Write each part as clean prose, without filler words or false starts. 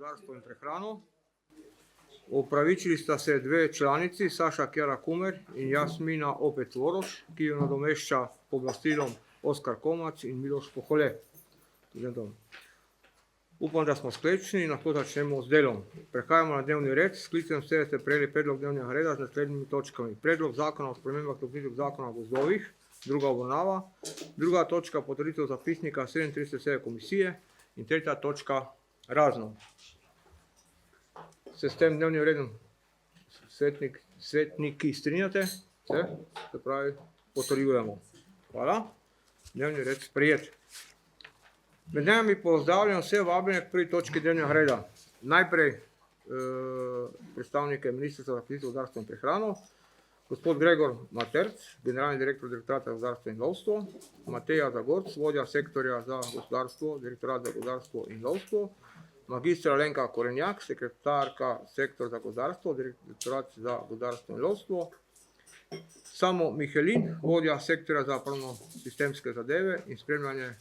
gozdarstvo in prehrano. Opravičili sta se dve članici, Saša Kjara Kumer in Jasmina Opet Voroš, ki jo nadomešča pooblastilom Oskar Komac in Miloš Pohole. Upam, da smo sklepčni in lahko začnemo z delom. Prehajamo na dnevni red. S sklicem seje ste prejeli predlog dnevnega reda z naslednjimi točkami. Predlog zakona o spremembah in dopolnitvah zakona o gozdovih, druga obravnava, druga točka potrditev zapisnika 37. seje komisije in tretja točka razno. Se s tem dnevnim redom svetniki strinjate? Se pravi, potrjujemo. Hvala. Dnevni red sprejet. Med nami pozdravljam vse vabljene k prvi točki dnevnega reda. Najprej predstavnike Ministrstva za kmetijstvo, gozdarstvo in prehrano, gospod Gregor Materc, generalni direktor Direktorata za gozdarstvo in lovstvo, Mateja Zagorc, vodja sektorja za gospodarstvo, Direktorat za gozdarstvo in lovstvo, magistra Alenka Korenjak, sekretarka sektor za gozdarstvo, Direktorat za gozdarstvo in lovstvo, Samo Mihelin, vodja sektorja za pravno-sistemske zadeve in spremljanje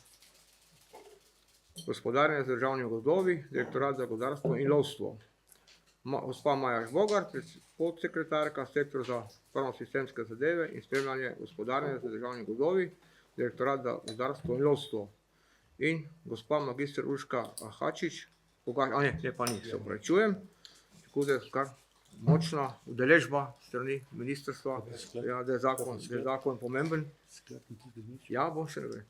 gospodarjenja z državnimi gozdovi, Direktorat za gozdarstvo in lovstvo. Gospa Maja Žbogar, podsekretarka sektor za pravno-sistemske zadeve in spremljanje gospodarjenja z državnimi gozdovi, Direktorat za gozdarstvo in lovstvo. In gospa magister Urška Ahačič, se opravičujem, tako da je kar močna udeležba strani ministrstva, da je zakon pomemben. Ja, bom še nekaj.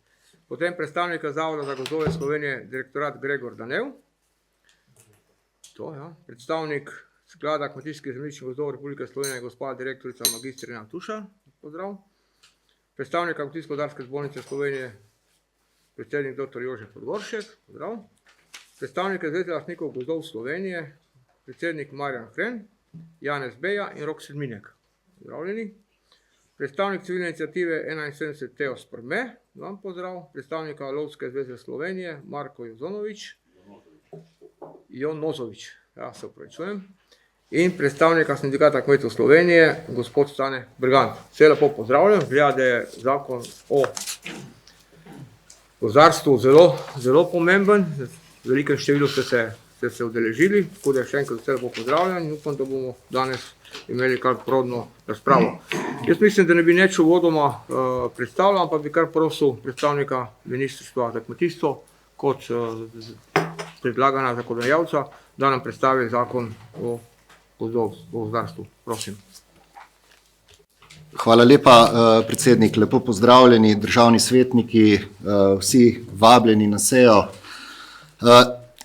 Potem predstavnika Zavoda za gozdove Slovenije, Direktorat Gregor Danev. Predstavnik Sklada kmetijskih zemljišč gozdov Republike Slovenije, gospa direktorica magistrina Tuša. Pozdrav. Predstavnika Kmetijsko-gozdarske zbornice Slovenije, predsednik dr. Jože Podgoršek. Pozdrav. Predstavnike Zveze lastnikov gozdov Slovenije, predsednik Marjan Hren, Janez Beja in Rok Sedminek. Pozdravljeni. Predstavnik civilne iniciative 71 Teo Sprme, vam pozdrav. Predstavnika Lovske zveze Slovenije, Marko Jonozovič, ja se opravičujem. In predstavnika sindikata kmetov Slovenije, gospod Stane Brgant. Vse lepo pozdravljam, gleda, da je zakon o gozdarstvu zelo pomemben, v velikem številu ste se udeležili, tako da še enkrat vse lepo pozdravljam in upam, da bomo danes imeli kar plodno razpravo. Jaz mislim, da ne bi nič uvodoma predstavljal, ampak bi kar prosil predstavnika Ministrstva za kmetijstvo kot predlagana zakonodajalca, da nam predstavi zakon o gozdarstvu. Prosim. Hvala lepa, predsednik. Lepo pozdravljeni državni svetniki, vsi vabljeni na sejo.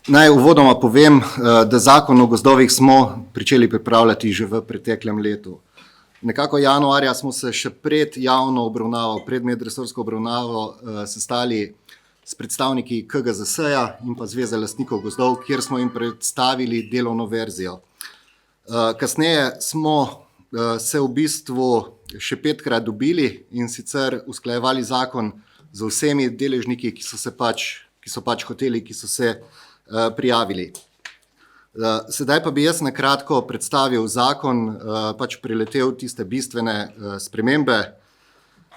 Naj uvodoma povem, da zakon o gozdovih smo pričeli pripravljati že v preteklem letu. Nekako januarja smo se še pred javno obravnavo, pred medresorsko obravnavo sestali s predstavniki KGZS-ja in pa Zveze lastnikov gozdov, kjer smo jim predstavili delovno verzijo. Kasneje smo se v bistvu še 5-krat dobili in sicer usklajevali zakon z vsemi deležniki, ki so hoteli, ki so se prijavili. Sedaj pa bi jaz na kratko predstavil zakon, preletel tiste bistvene spremembe.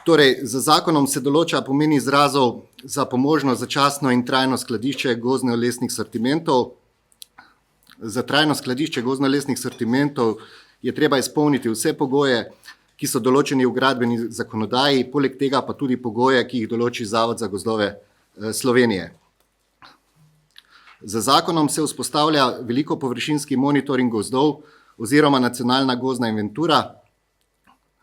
Torej, z zakonom se določa pomen izrazov za pomožno, začasno in trajno skladišče gozdno-lesnih sortimentov. Za trajno skladišče gozdno-lesnih sortimentov je treba izpolniti vse pogoje, ki so določeni v gradbeni zakonodaji, poleg tega pa tudi pogoje, ki jih določi Zavod za gozdove Slovenije. Z zakonom se vzpostavlja veliko površinski monitoring gozdov oziroma nacionalna gozdna inventura.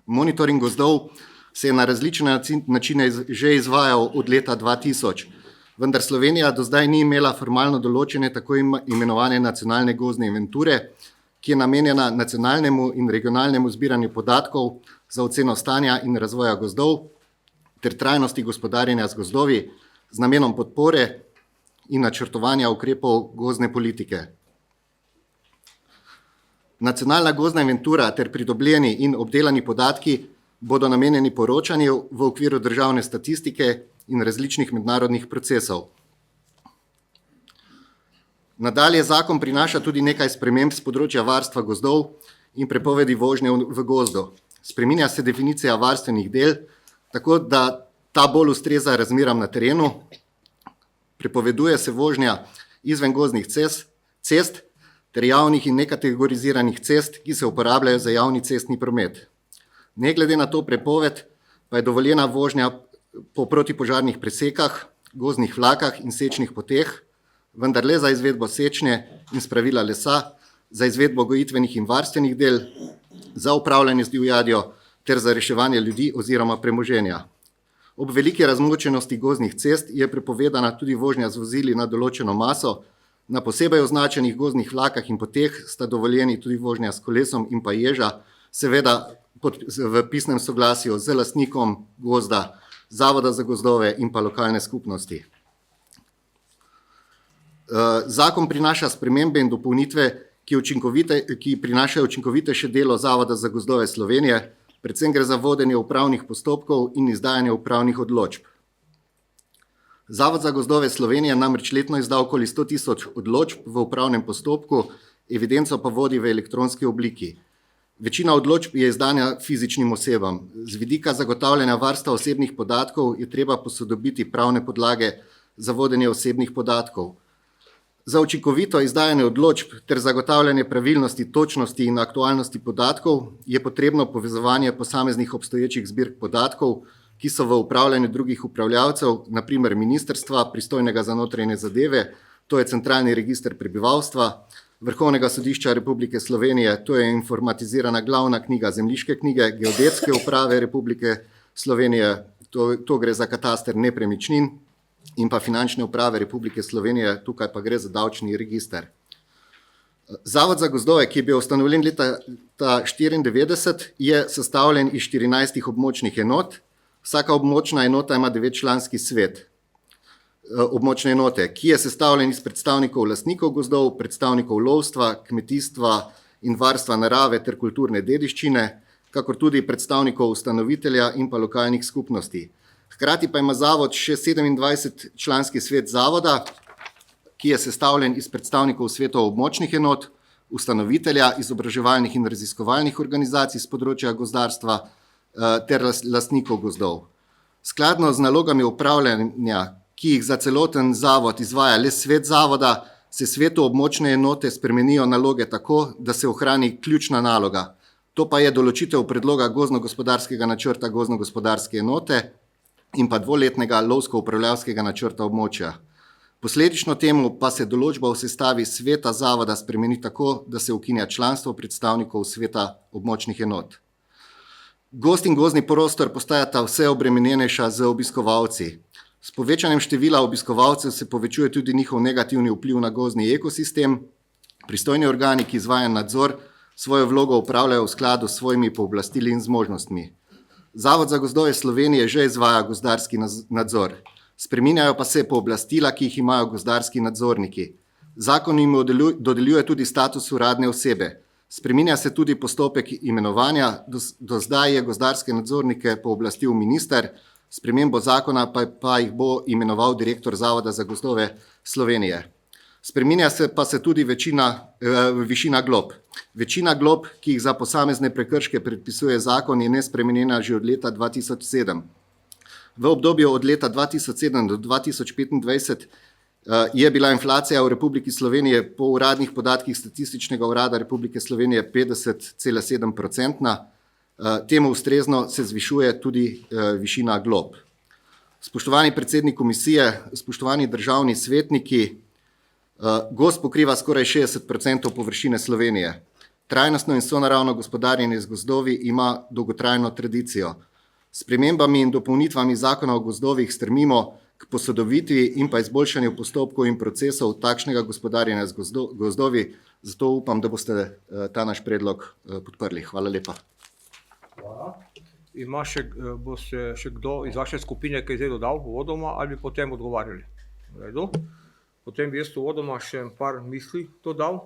Monitoring gozdov se je na različne načine že izvajal od leta 2000, vendar Slovenija do zdaj ni imela formalno določene tako imenovane nacionalne gozdne inventure, ki je namenjena nacionalnemu in regionalnemu zbiranju podatkov za oceno stanja in razvoja gozdov ter trajnosti gospodarjenja z gozdovi z namenom podpore in načrtovanja ukrepov gozdne politike. Nacionalna gozdna inventura ter pridobljeni in obdelani podatki bodo namenjeni poročanju v okviru državne statistike in različnih mednarodnih procesov. Nadalje zakon prinaša tudi nekaj sprememb z področja varstva gozdov in prepovedi vožnje v gozdu. Spreminja se definicija varstvenih del, tako da ta bolj ustreza razmeram na terenu. Prepoveduje se vožnja izven gozdnih cest cest ter javnih in nekategoriziranih cest, ki se uporabljajo za javni cestni promet. Ne glede na to prepoved, pa je dovoljena vožnja po protipožarnih presekah, gozdnih vlakah in sečnih poteh, vendar le za izvedbo sečnje in spravila lesa, za izvedbo gojitvenih in varstvenih del, za upravljanje z divjadjo ter za reševanje ljudi oziroma premoženja. Ob veliki razmočenosti gozdnih cest je prepovedana tudi vožnja z vozili na določeno maso, na posebej označenih gozdnih vlakah in poteh sta dovoljeni tudi vožnja s kolesom in pa ježa, seveda v pisnem soglasju z lastnikom gozda, Zavoda za gozdove in pa lokalne skupnosti. Zakon prinaša spremembe in dopolnitve, ki prinašajo učinkovitejše delo Zavoda za gozdove Slovenije, predvsem gre za vodenje upravnih postopkov in izdajanje upravnih odločb. Zavod za gozdove Slovenije namreč letno izda okoli 100.000 odločb v upravnem postopku, evidenco pa vodi v elektronski obliki. Večina odločb je izdana fizičnim osebam. Z vidika zagotavljanja varstva osebnih podatkov je treba posodobiti pravne podlage za vodenje osebnih podatkov. Za učinkovito izdajanje odločb ter zagotavljanje pravilnosti, točnosti in aktualnosti podatkov je potrebno povezovanje posameznih obstoječih zbirk podatkov, ki so v upravljanju drugih upravljavcev, na primer ministrstva, pristojnega za notranje zadeve, to je Centralni register prebivalstva, Vrhovnega sodišča Republike Slovenije, to je informatizirana glavna knjiga zemljiške knjige, Geodetske uprave Republike Slovenije, to gre za kataster nepremičnin, in pa Finančne uprave Republike Slovenije, tukaj pa gre za davčni register. Zavod za gozdove, ki je bil ustanovljen leta 1994, je sestavljen iz 14 območnih enot. Vsaka območna enota ima 9-članski svet območne enote, ki je sestavljen iz predstavnikov lastnikov gozdov, predstavnikov lovstva, kmetijstva in varstva narave ter kulturne dediščine, kakor tudi predstavnikov ustanovitelja in pa lokalnih skupnosti. Hkrati pa ima zavod še 27-članski svet zavoda, ki je sestavljen iz predstavnikov svetov območnih enot, ustanovitelja, izobraževalnih in raziskovalnih organizacij s področja gozdarstva ter lastnikov gozdov. Skladno z nalogami upravljanja, ki jih za celoten zavod izvaja le svet zavoda, se svetu območne enote spremenijo naloge tako, da se ohrani ključna naloga. To pa je določitev predloga gozdno-gospodarskega načrta gozdno-gospodarske enote in pa dvoletnega lovsko-upravljavskega načrta območja. Posledično temu pa se določba v sestavi sveta zavoda spremeni tako, da se ukinja članstvo predstavnikov sveta območnih enot. Gozd in gozdni prostor postajata vse obremenjenejša z obiskovalci. S povečanjem števila obiskovalcev se povečuje tudi njihov negativni vpliv na gozdni ekosistem. Pristojni organi, ki izvajajo nadzor, svojo vlogo opravljajo v skladu s svojimi pooblastili in zmožnostmi. Zavod za gozdove Slovenije že izvaja gozdarski nadzor. Spreminjajo pa se pooblastila, ki jih imajo gozdarski nadzorniki. Zakon jim dodeljuje tudi status uradne osebe. Spreminja se tudi postopek imenovanja, do zdaj je gozdarske nadzornike pooblastil minister, spremembo zakona pa jih bo imenoval direktor Zavoda za gozdove Slovenije. Spreminja se pa se tudi višina glob. Večina glob, ki jih za posamezne prekrške predpisuje zakon, je nespremenjena že od leta 2007. V obdobju od leta 2007 do 2025 je bila inflacija v Republiki Slovenije po uradnih podatkih Statističnega urada Republike Slovenije 50,7%. Temu ustrezno se zvišuje tudi višina glob. Spoštovani predsednik komisije, spoštovani državni svetniki, gozd pokriva skoraj 60% površine Slovenije. Trajnostno in sonaravno gospodarjenje z gozdovi ima dolgotrajno tradicijo. S spremembami in dopolnitvami zakona o gozdovih stremimo k posodobitvi in pa izboljšanju postopkov in procesov takšnega gospodarjenja z gozdovi, zato upam, da boste ta naš predlog podprli. Hvala lepa. Hvala. Bo se še kdo iz vaše skupine kaj zdaj dodal uvodoma ali bi potem odgovarjali? V redu. Potem bi jaz uvodoma še par misli dodal,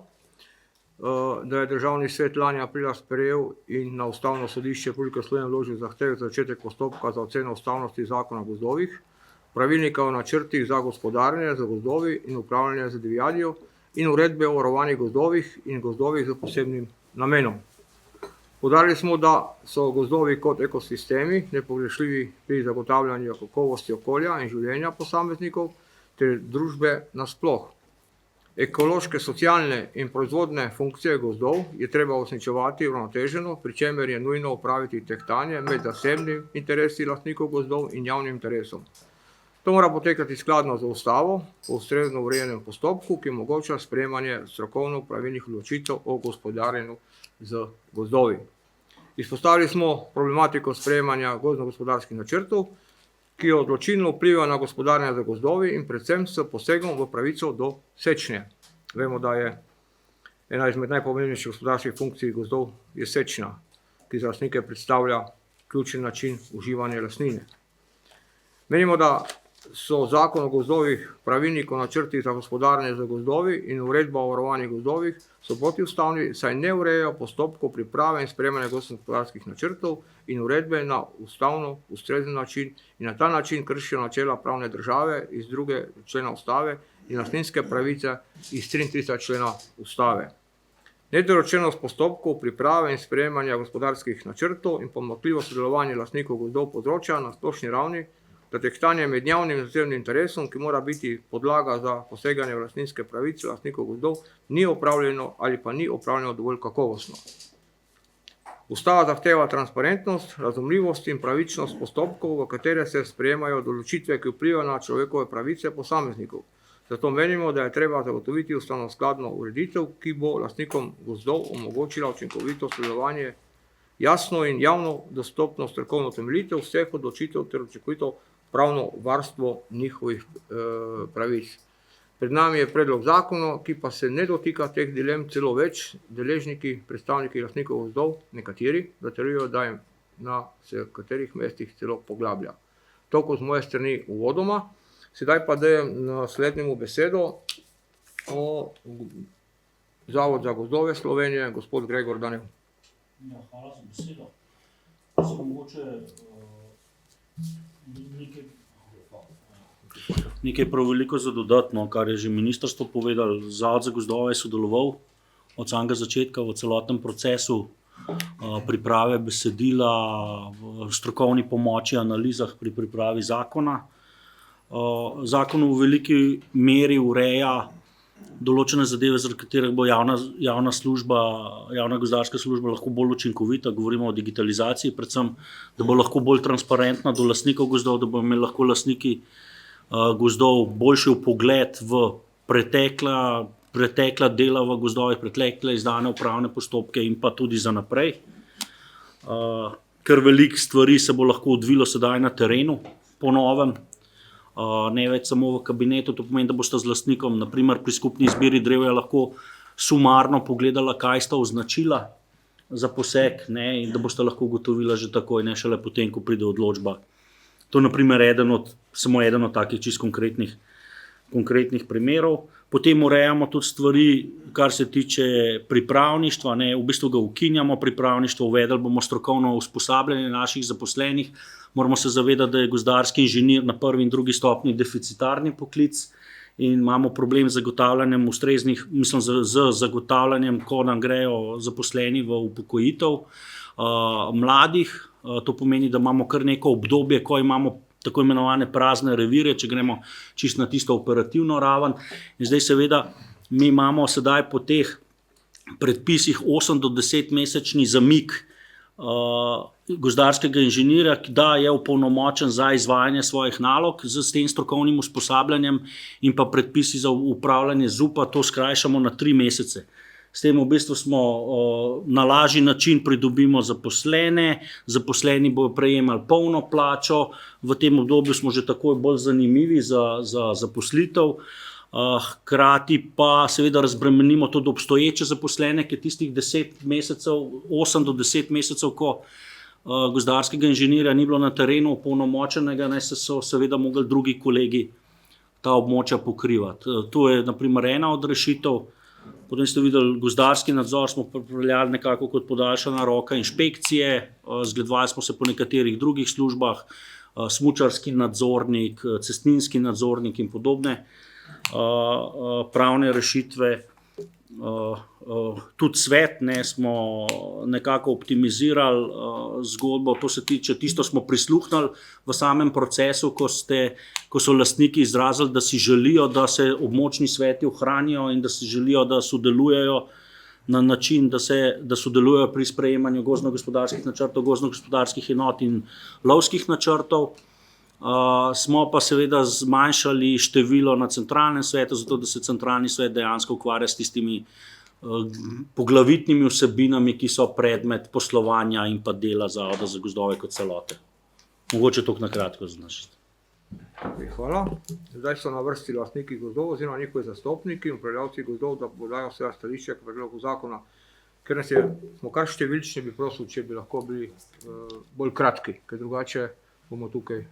da je Državni svet lani aprila sprejel in na Ustavno sodišče Republike Slovenije vložil zahtevek za začetek postopka za oceno ustavnosti zakona o gozdovih, pravilnika o načrtih za gospodarjenje z gozdovi in upravljanje z divjadjo in uredbe o varovanih gozdovih in gozdovih z posebnim namenom. Poudarili smo, da so gozdovi kot ekosistemi nepogrešljivi pri zagotavljanju kakovosti okolja in življenja posameznikov ter družbe nasploh. Ekološke, socialne in proizvodne funkcije gozdov je treba uresničevati uravnoteženo, pri čemer je nujno opraviti tehtanje med zasebnim interesi lastnikov gozdov in javnim interesom. To mora potekati skladno z ustavo, po ustrezno urejenem postopku, ki omogoča sprejemanje strokovno pravilnih odločitev o gospodarjenju z gozdovi. Izpostavili smo problematiko sprejemanja gozdno-gospodarskih načrtov, ki odločilno vpliva na gospodarjenje z gozdovi in predvsem s posegom v pravico do sečnje. Vemo, da je ena izmed najpomembnejših gospodarskih funkcij gozdov je sečnja, ki za lastnike predstavlja ključen način uživanja lastnine. Menimo, da so zakon o gozdovih, pravilnik o načrtih za gospodarjenje z gozdovi in uredba o varovanih gozdovih so protiustavni, saj ne urejajo postopkov priprave in sprejemanja gospodarskih načrtov in uredbe na ustavno ustrezen način in na ta način kršijo načela pravne države iz 2. člena ustave in lastninske pravice iz 33. člena ustave. Nedorečenost postopkov priprave in sprejemanja gospodarskih načrtov in pomanjkljivo sodelovanje lastnikov gozdov povzroča na splošni ravni, da tehtanje med javnim in zasebnim interesom, ki mora biti podlaga za poseganje v lastninske pravice lastnikov gozdov, ni opravljeno ali pa ni opravljeno dovolj kakovostno. Ustava zahteva transparentnost, razumljivost in pravičnost postopkov, v katere se sprejemajo določitve, ki vplivajo na človekove pravice posameznikov. Zato menimo, da je treba zagotoviti ustavnoskladno ureditev, ki bo lastnikom gozdov omogočila učinkovito sodelovanje, jasno in javno dostopno strokovno temeljitev vseh odločitev ter učinkovito pravno varstvo njihovih pravic. Pred nami je predlog zakona, ki pa se ne dotika teh dilem, celo več deležniki, predstavniki lastnikov gozdov, nekateri zatrjujejo, da jim na katerih mestih celo poglablja. Toliko z moje strani uvodoma. Sedaj pa dajem naslednjemu besedo o Zavod za gozdove Slovenije, gospod Gregor Danel. Ja, hvala za besedo. Samo mogoče nekaj prav veliko za dodatno, kar je že ministrstvo povedalo. Zavod za gozdove je sodeloval od samega začetka v celotnem procesu priprave besedila, v strokovni pomoči, analizah pri pripravi zakona. Zakon v veliki meri ureja določene zadeve, zaradi katerih bo javna služba, javna gozdarska služba lahko bolj učinkovita. Govorimo o digitalizaciji, predvsem, da bo lahko bolj transparentna do lastnikov gozdov, da bo imeli lahko lastniki gozdov boljši vpogled v pretekla dela v gozdovih, pretekle izdane upravne postopke in pa tudi za naprej. Ker veliko stvari se bo lahko odvilo sedaj na terenu po novem. Ne več samo v kabinetu, to pomeni, da boste z lastnikom, naprimer pri skupni izbiri drevja, lahko sumarno pogledala, kaj sta označila za poseg, ne, in da boste lahko ugotovila že takoj, ne šele potem, ko pride odločba. To je naprimer samo eden od takih čist konkretnih primerov. Potem urejamo tudi stvari, kar se tiče pripravništva, ne, v bistvu ga ukinjamo pripravništvo, uvedli bomo strokovno usposabljanje naših zaposlenih. Moramo se zavedati, da je gozdarski inženir na 1. in 2. stopnji deficitarni poklic in imamo problem z zagotavljanjem z zagotavljanjem, ko nam grejo zaposleni v upokojitev mladih. To pomeni, da imamo kar neko obdobje, ko imamo tako imenovane prazne revirje, če gremo čisto na tisto operativno raven. In zdaj seveda mi imamo sedaj po teh predpisih 8 do 10 mesečni zamik gozdarskega inženirja, da je opolnomočen za izvajanje svojih nalog s tem strokovnim usposabljanjem in pa predpisi za upravljanje ZUP-a, to skrajšamo na 3 mesece. S tem v bistvu smo na lažji način pridobimo zaposlene, zaposleni bodo prejemali polno plačo, v tem obdobju smo že takoj bolj zanimivi za zaposlitev, hkrati pa seveda razbremenimo tudi obstoječe zaposlene, ki tistih 10 mesecev, 8 do 10 mesecev, ko gozdarskega inženirja ni bilo na terenu opolnomočenega, so seveda mogli drugi kolegi ta območja pokrivati. To je na primer ena od rešitev. Potem ste videli, gozdarski nadzor smo pripeljali nekako kot podaljšana roka inšpekcije, zgledovali smo se po nekaterih drugih službah, smučarski nadzornik, cestninski nadzornik in podobne pravne rešitve. tudi svet, smo nekako optimizirali zgodbo, to se tiče, tisto smo prisluhnili v samem procesu, ko so lastniki izrazili, da si želijo, da se območni sveti ohranijo in da si želijo, da sodelujejo na način, da sodelujejo pri sprejemanju gozdno-gospodarskih načrtov, gozdno-gospodarskih enot in lovskih načrtov. Smo pa seveda zmanjšali število na centralnem svetu, zato da se centralni svet dejansko ukvarja s tistimi poglavitnimi vsebinami, ki so predmet poslovanja in pa dela Zavoda za gozdove kot celote. Mogoče toliko na kratko znašiti. Hvala. Zdaj so na vrsti lastniki gozdov oziroma njihovi zastopniki in upravljavci gozdov, da podajo svoja stališča k predlogu zakona. Ker smo kar številčni, bi prosil, če bi lahko bili bolj kratki, ker drugače bomo tukaj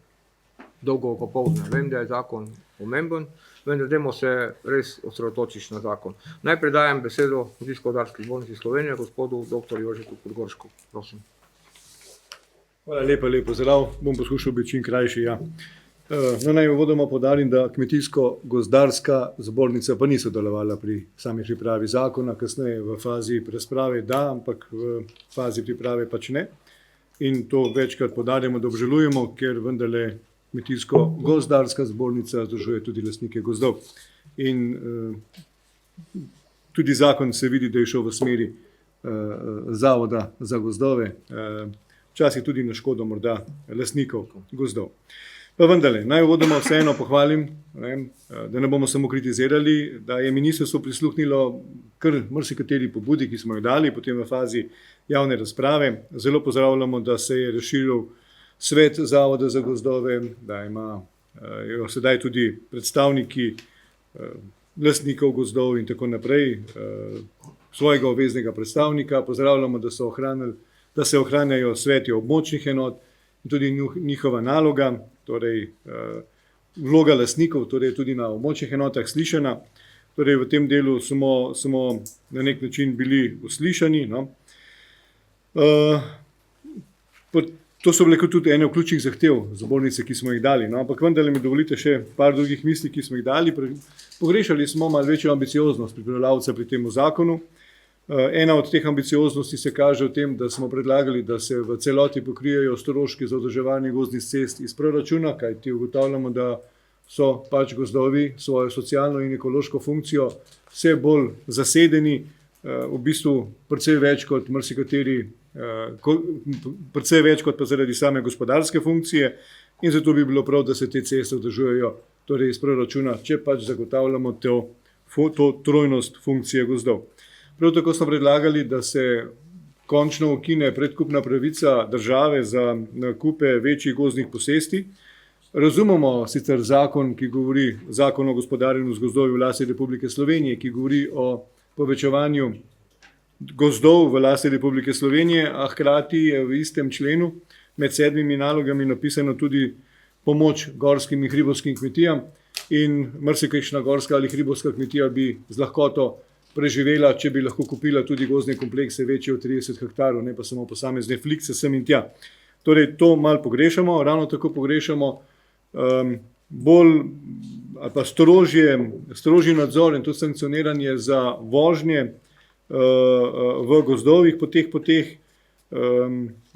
dolgo popoldne. Vem, da je zakon pomemben, vendar dajmo se res osredotočiti na zakon. Najprej dajem besedo Kmetijsko-gozdarski zbornici Slovenije, gospodu dr. Jožetu Podgoršku. Prosim. Hvala lepa, lep pozdrav. Bom poskušal biti čim krajši. Naj uvodoma poudarim, da Kmetijsko-gozdarska zbornica pa ni sodelovala pri sami pripravi zakona, kasneje v fazi razprave da, ampak v fazi priprave pač ne. In to večkrat poudarjamo, da obžalujemo, ker vendarle Kmetijsko-gozdarska zbornica združuje tudi lastnike gozdov. In tudi zakon se vidi, da je šel v smeri Zavoda za gozdove, včasih tudi na škodo morda lastnikov gozdov. Pa vendarle, naj uvodoma vseeno pohvalim, da ne bomo samo kritizirali, da je ministrstvo prisluhnilo kar marsikateri pobudi, ki smo jo dali, potem v fazi javne razprave. Zelo pozdravljamo, da se je razširil svet Zavoda za gozdove, da imajo sedaj tudi predstavniki lastnikov gozdov in tako naprej, svojega obveznega predstavnika. Pozdravljamo, da se ohranjajo sveti območnih enot in tudi njihova naloga, torej vloga lastnikov, torej tudi na območnih enotah slišana. Torej v tem delu smo na nek način bili uslišani. To so bile tudi ene ključnih zahtev zbornice, ki smo jih dali. Ampak vendarle mi dovolite še par drugih misli, ki smo jih dali. Pogrešali smo malo večjo ambicioznost pripravljavca pri tem zakonu. Ena od teh ambicioznosti se kaže v tem, da smo predlagali, da se v celoti pokrijejo stroški za vzdrževanje gozdnih cest iz proračuna, kajti ugotavljamo, da so pač gozdovi svojo socialno in ekološko funkcijo vse bolj zasedeni, v bistvu precej več kot marsikateri, precej več kot pa zaradi same gospodarske funkcije, in zato bi bilo prav, da se te ceste vzdržujejo torej iz proračuna, če pač zagotavljamo to trojnost funkcije gozdov. Prav tako smo predlagali, da se končno ukine predkupna pravica države za nakupe večjih gozdnih posesti. Razumemo sicer zakon o gospodarjenju z gozdovi v lasti Republike Slovenije, ki govori o povečevanju gozdov v lasti Republike Slovenije, a hkrati je v istem členu med 7 nalogami napisano tudi pomoč gorskim in hribovskim kmetijam, in marsikajšna gorska ali hribovska kmetija bi z lahkoto preživela, če bi lahko kupila tudi gozdne komplekse večje od 30 hektarov, ne pa samo posamezne flikse sem in tja. Torej, to malo pogrešamo, ravno tako pogrešamo bolj ali pa strožji nadzor in tudi sankcioniranje za vožnje v gozdovih po teh poteh,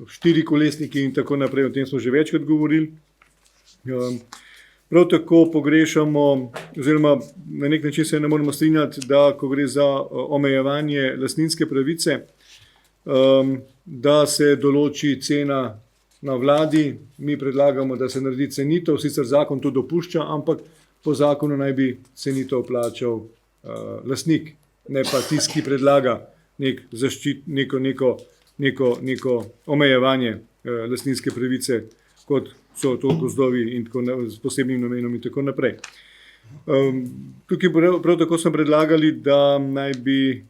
štirikolesniki in tako naprej, o tem smo že večkrat govorili. Prav tako pogrešamo, oziroma na nek način se ne moramo strinjati, da ko gre za omejevanje lastninske pravice, da se določi cena na vladi. Mi predlagamo, da se naredi cenitev, sicer zakon to dopušča, ampak po zakonu naj bi cenitev plačal lastnik, ne pa tisti, ki predlaga neko omejevanje lastninske pravice, kot so to gozdovi in s posebnim namenom in tako naprej. Tukaj prav tako smo predlagali, da naj bi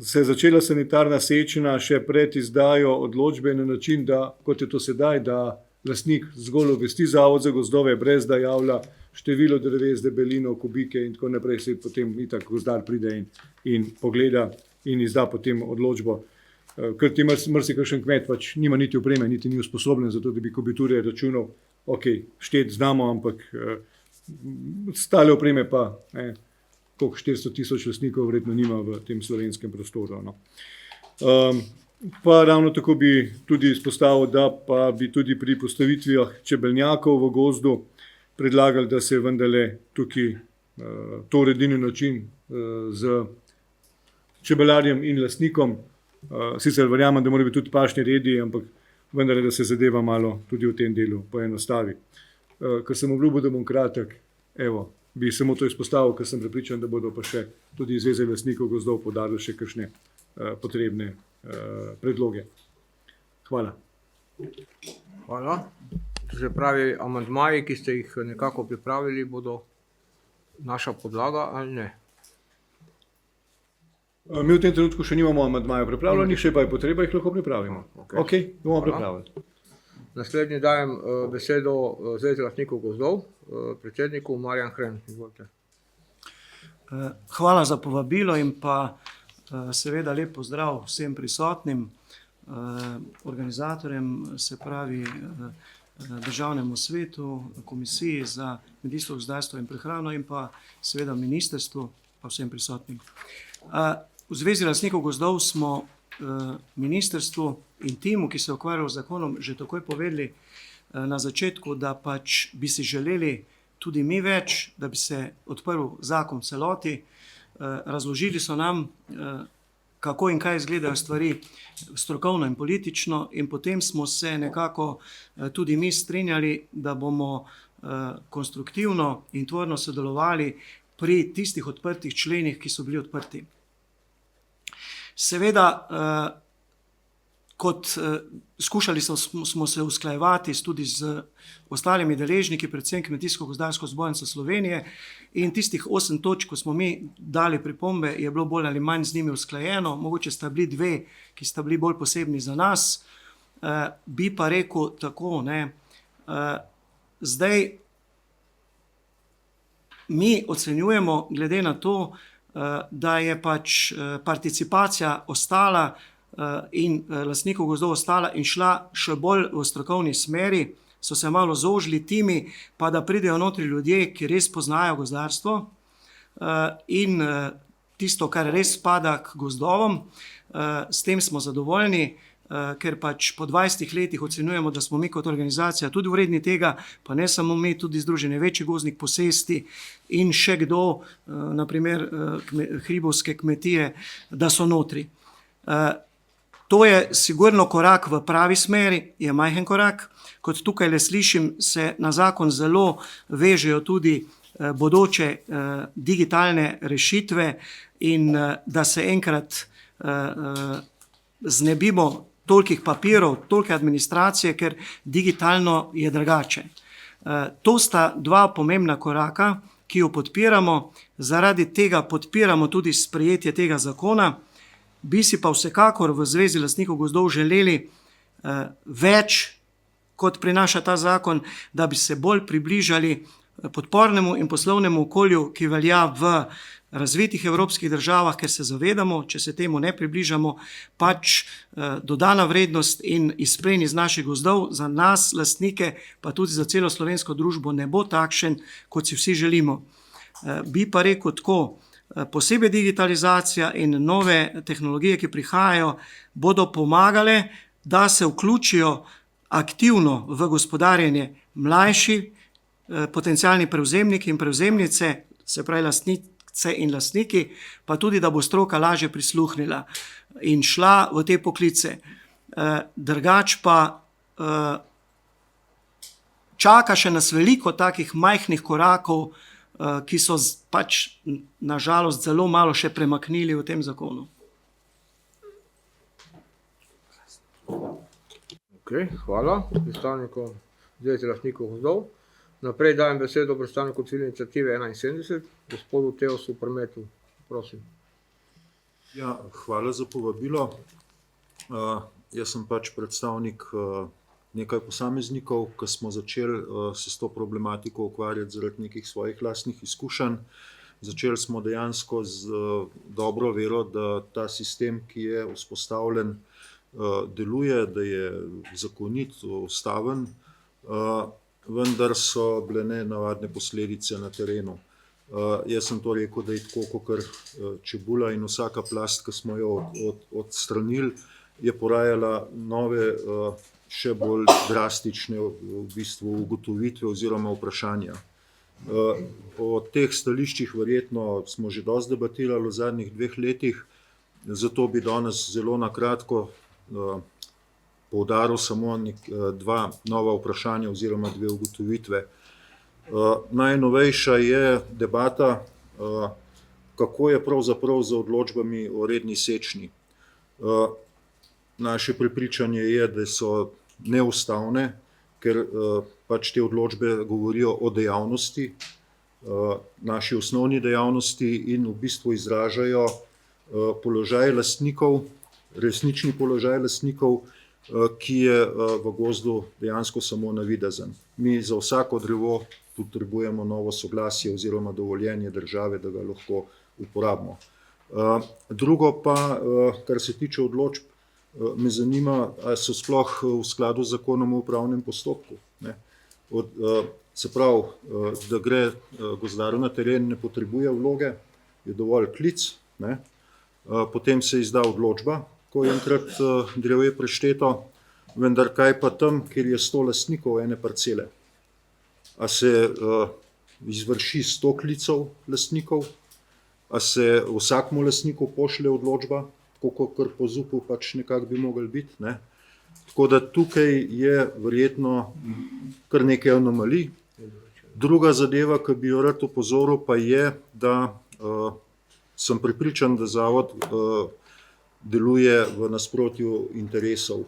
se začela sanitarna sečnja še pred izdajo odločbe na način, da, kot je to sedaj, da lastnik zgolj obvesti Zavod za gozdove, brez da javlja število dreves, debelino, kubike in tako naprej, se potem itak gozdar pride in pogleda in izda potem odločbo. Ker ti marsikakšen kmet pač nima niti opreme, niti ni usposobljen za to, da bi kubiture računal, ok, štet znamo, ampak stale opreme pa koliko 400 tisoč lastnikov verjetno nima v tem slovenskem prostoru. No. Pa ravno tako bi tudi izpostavil, da pa bi tudi pri postavitvah čebelnjakov v gozdu predlagali, da se vendarle tukaj to uredi na način z čebelarjem in lastnikom. Sicer verjamem, da morajo biti tudi pašni redi, ampak vendarle, da se zadeva malo tudi v tem delu poenostavi. Ker sem obljubil, da bom kratek, evo, bi samo to izpostavil, ker sem prepričan, da bodo pa še tudi zveze lastnikov gozdov podarili še kakšne potrebne predloge. Hvala. Hvala. To se pravi, amandmaji, ki ste jih nekako pripravili, bodo naša podlaga ali ne? Mi v tem trenutku še nimamo amandmajev pripravljenih, še pa je potreba, jih lahko pripravimo. Ok, bomo pripravili. Naslednji dajem besedo Zvezi lastnikov gozdov, predsedniku Marjan Hren. Izvolite. Hvala za povabilo in pa seveda lep pozdrav vsem prisotnim, organizatorjem, se pravi Državnemu svetu, Komisiji za kmetijstvo, gozdarstvo in prehrano in pa seveda ministrstvu, pa vsem prisotnim. V Zvezi lastnikov gozdov smo ministrstvu in timu, ki se ukvarjajo z zakonom, že takoj povedali na začetku, da pač bi si želeli tudi mi več, da bi se odprl zakon v celoti. Razložili so nam, kako in kaj izgledajo stvari strokovno in politično, in potem smo se nekako tudi mi strinjali, da bomo konstruktivno in tvorno sodelovali pri tistih odprtih členih, ki so bili odprti. Seveda, skušali smo se usklajevati tudi z ostalimi deležniki, predvsem Kmetijsko-gozdarsko zbornico Slovenije, in tistih 8 točk, ko smo mi dali pripombe, je bilo bolj ali manj z njimi usklajeno. Mogoče sta bili 2, ki sta bili bolj posebni za nas. Bi pa rekel tako, ne, zdaj mi ocenjujemo, glede na to, da je pač participacija ostala in lastnikov gozdov ostala in šla še bolj v strokovni smeri, so se malo zožili timi, pa da pridejo notri ljudje, ki res poznajo gozdarstvo in tisto, kar res spada k gozdovom. S tem smo zadovoljni, ker pač po 20 letih ocenjujemo, da smo mi kot organizacija tudi vredni tega, pa ne samo mi, tudi Združenje večjih gozdnih posesti in še kdo, naprimer hribovske kmetije, da so notri. To je sigurno korak v pravi smeri, je majhen korak. Kot tukaj le slišim, se na zakon zelo vežejo tudi bodoče digitalne rešitve in da se enkrat znebimo tolikih papirov, tolike administracije, ker digitalno je drugače. To sta 2 pomembna koraka, ki jo podpiramo, zaradi tega podpiramo tudi sprejetje tega zakona. Bi si pa vsekakor v Zvezi lastnikov gozdov želeli več, kot prinaša ta zakon, da bi se bolj približali podpornemu in poslovnemu okolju, ki velja v razvitih evropskih državah, ker se zavedamo, če se temu ne približamo, pač dodana vrednost in izplen iz naših gozdov za nas, lastnike, pa tudi za celo slovensko družbo ne bo takšen, kot si vsi želimo. Bi pa rekel tako, posebej digitalizacija in nove tehnologije, ki prihajajo, bodo pomagale, da se vključijo aktivno v gospodarjenje mlajši potencialni prevzemniki in prevzemnice, se pravi lastnice in lastniki, pa tudi, da bo stroka lažje prisluhnila in šla v te poklice. Drugač pa čaka še nas veliko takih majhnih korakov, ki so pač nažalost zelo malo še premaknili v tem zakonu. Ok, hvala predstavnikom Zveze lastnikov gozdov. Naprej dajem besedo predstavniku civilne iniciative 71, gospodu Teosu Prometu. Prosim. Ja, hvala za povabilo. Jaz sem pač predstavnik nekaj posameznikov, ki smo začeli se s to problematiko ukvarjati zaradi nekih svojih lastnih izkušenj. Začeli smo dejansko z dobro vero, da ta sistem, ki je vzpostavljen, deluje, da je zakonit, ustaven, vendar so bile nenavadne posledice na terenu. Jaz sem to rekel, da je tako kot čebula in vsaka plast, ki smo jo odstranili, je porajala nove, še bolj drastične v bistvu ugotovitve oziroma vprašanja. O teh stališčih verjetno smo že dosti debatirali v zadnjih 2 letih, zato bi danes zelo na kratko poudaril samo 2 nova vprašanja oziroma 2 ugotovitve. Najnovejša je debata, kako je pravzaprav z odločbami o redni sečnji. Naše prepričanje je, da so neustavne, ker pač te odločbe govorijo o dejavnosti, naši osnovni dejavnosti in v bistvu izražajo položaj lastnikov, resnični položaj lastnikov, ki je v gozdu dejansko samo navidezen. Mi za vsako drevo potrebujemo novo soglasje oziroma dovoljenje države, da ga lahko uporabimo. Drugo pa, kar se tiče odločb, me zanima, ali so sploh v skladu z zakonom o upravnem postopku. Se pravi, da gre gozdarju na teren, ne potrebuje vloge, je dovolj klic, potem se izda odločba, ko je enkrat drevje prešteto, vendar kaj pa tam, kjer je 100 lastnikov ene parcele? A se izvrši 100 klicev lastnikov, a se vsakmu lastniku pošlje odločba, tako kot po ZUP-u pač nekako bi mogli biti, ne? Tako da tukaj je verjetno kar nekaj anomalij. Druga zadeva, ki bi jo rad opozoril, pa je, da sem prepričan, da zavod deluje v nasprotju interesov.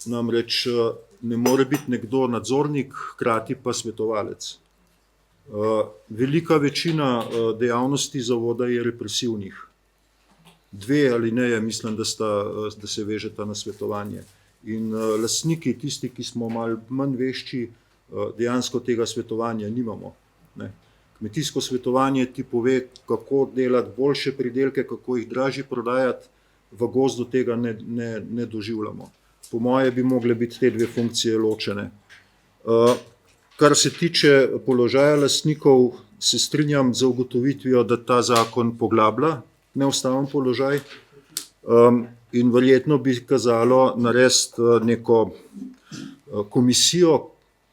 Namreč ne more biti nekdo nadzornik, hkrati pa svetovalec. Velika večina dejavnosti zavoda je represivnih. 2 alineje mislim, da se vežeta na svetovanje. In lastniki, tisti, ki smo malo manj vešči, dejansko tega svetovanja nimamo. Kmetijsko svetovanje ti pove, kako delati boljše pridelke, kako jih dražje prodajati, v gozdu tega ne doživljamo. Po moje bi mogle biti te 2 funkcije ločene. Kar se tiče položaja lastnikov, se strinjam z ugotovitvijo, da ta zakon poglablja neustaven položaj in verjetno bi kazalo narediti neko komisijo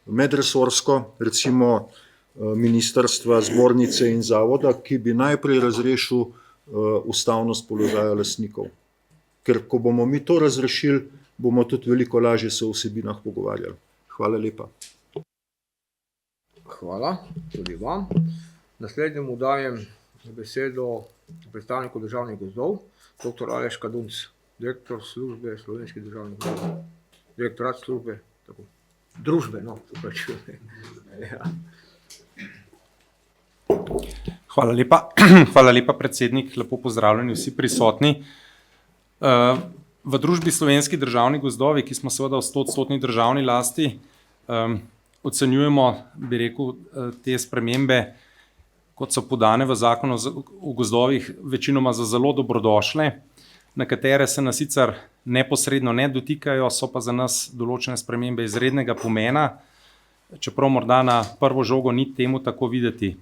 medresorsko, recimo ministrstva, zbornice in zavoda, ki bi najprej razrešil ustavnost položaja lastnikov. Ker ko bomo mi to razrešili, bomo tudi veliko lažje se o vsebinah pogovarjali. Hvala lepa. Hvala tudi vam. Naslednjemu dajem besedo predstavniku državnih gozdov, dr. Aleš Kadunc, direktor službe Slovenskih državnih gozdov. Direktorat službe, tako, družbe, no, ja. Hvala lepa. Hvala lepa, predsednik, lepo pozdravljeni vsi prisotni. V družbi Slovenskih državnih gozdovi, ki smo seveda v 100% državni lasti, ocenjujemo, bi rekel, te spremembe, kot so podane v zakonu o gozdovih, večinoma za zelo dobrodošle, na katere se nas sicer neposredno ne dotikajo, so pa za nas določene spremembe izrednega pomena, čeprav morda na prvo žogo ni temu tako videti.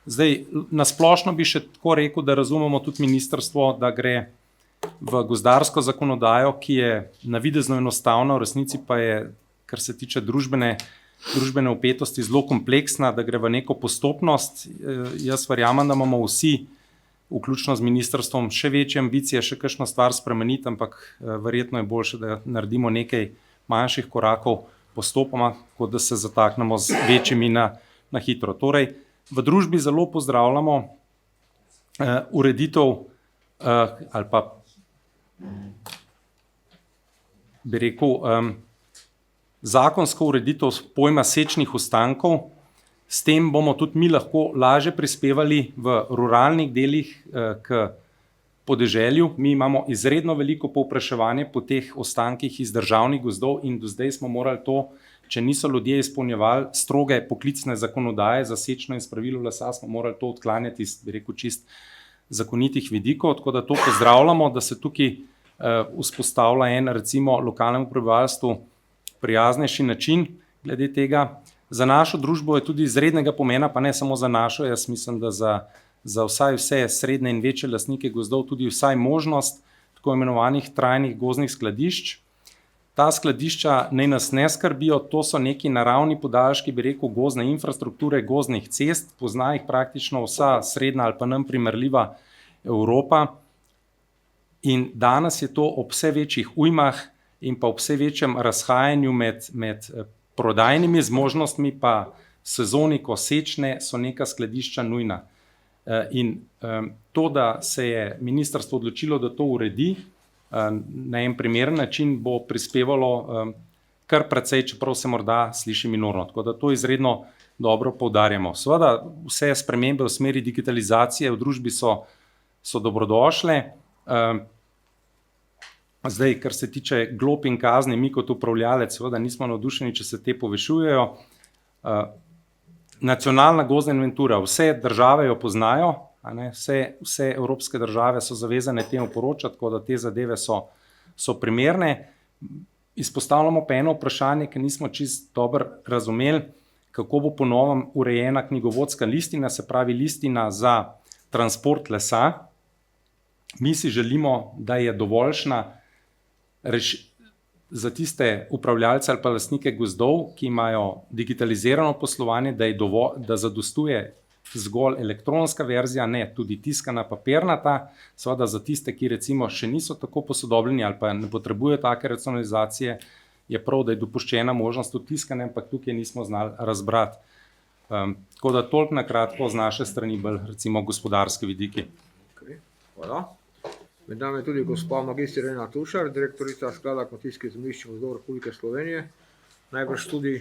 Zdaj, na splošno bi še tako rekel, da razumemo tudi ministrstvo, da gre v gozdarsko zakonodajo, ki je navidezno enostavna, v resnici pa je, kar se tiče družbene vpetosti, zelo kompleksna, da gre v neko postopnost. Jaz verjamem, da imamo vsi, vključno z ministrstvom, še večje ambicije, še kakšno stvar spremeniti, ampak verjetno je boljše, da naredimo nekaj manjših korakov postopoma, kot da se zataknemo z večjimi na hitro. Torej, v družbi zelo pozdravljamo ureditev ali pa bi rekel zakonsko ureditev pojma sečnih ostankov. S tem bomo tudi mi lahko lažje prispevali v ruralnih delih k podeželju. Mi imamo izredno veliko povpraševanje po teh ostankih iz državnih gozdov in do zdaj smo morali to, če niso ljudje izpolnjevali stroge poklicne zakonodaje za sečno in spravilo lesa, smo morali to odklanjati iz, bi rekel, čist zakonitih vidikov, tako da to pozdravljamo, da se tukaj vzpostavlja en, recimo, lokalnemu prebivalstvu prijaznejši način glede tega. Za našo družbo je tudi izrednega pomena, pa ne samo za našo, jaz mislim, da za vse srednje in večje lastnike gozdov tudi vsaj možnost tako imenovanih trajnih gozdnih skladišč. Ta skladišča naj nas ne skrbijo, to so neki naravni podaljški, bi rekel, gozdne infrastrukture, gozdnih cest, pozna jih praktično vsa srednja ali pa nam primerljiva Evropa. In danes je to ob vse večjih ujmah in pa ob vse večjem razhajanju med prodajnimi zmožnostmi pa sezoniko sečne so neka skladišča nujna. In to, da se je ministrstvo odločilo, da to uredi na en primeren način, bo prispevalo kar precej, čeprav se morda sliši minorno. Tako da to izredno dobro poudarjamo. Seveda vse spremembe v smeri digitalizacije v družbi so dobrodošle. Zdaj, kar se tiče glob in kazni, mi kot upravljalec seveda nismo navdušeni, če se te povečujejo. Nacionalna gozdna inventura, vse države jo poznajo, vse evropske države so zavezane temu poročati, tako da te zadeve so primerne. Izpostavljamo pa eno vprašanje, ki nismo čisto dobro razumeli, kako bo po novem urejena knjigovodska listina, se pravi listina za transport lesa. Mi si želimo, da je dovoljšna za tiste upravljalce ali pa lastnike gozdov, ki imajo digitalizirano poslovanje, da zadostuje zgolj elektronska verzija, ne tudi tiskana papirnata. Seveda za tiste, ki recimo še niso tako posodobljeni ali pa ne potrebujejo take racionalizacije, je prav, da je dopuščena možnost tudi tiskanja, ampak tukaj nismo znali razbrati. Tako da toliko na kratko z naše strani bolj recimo gospodarske vidiki. Okay, hvala. Med nami je tudi gospa magistra Irena Tušar, direktorica Sklada kmetijskih zemljišč in gozdov Republike Slovenije. Najbrž tudi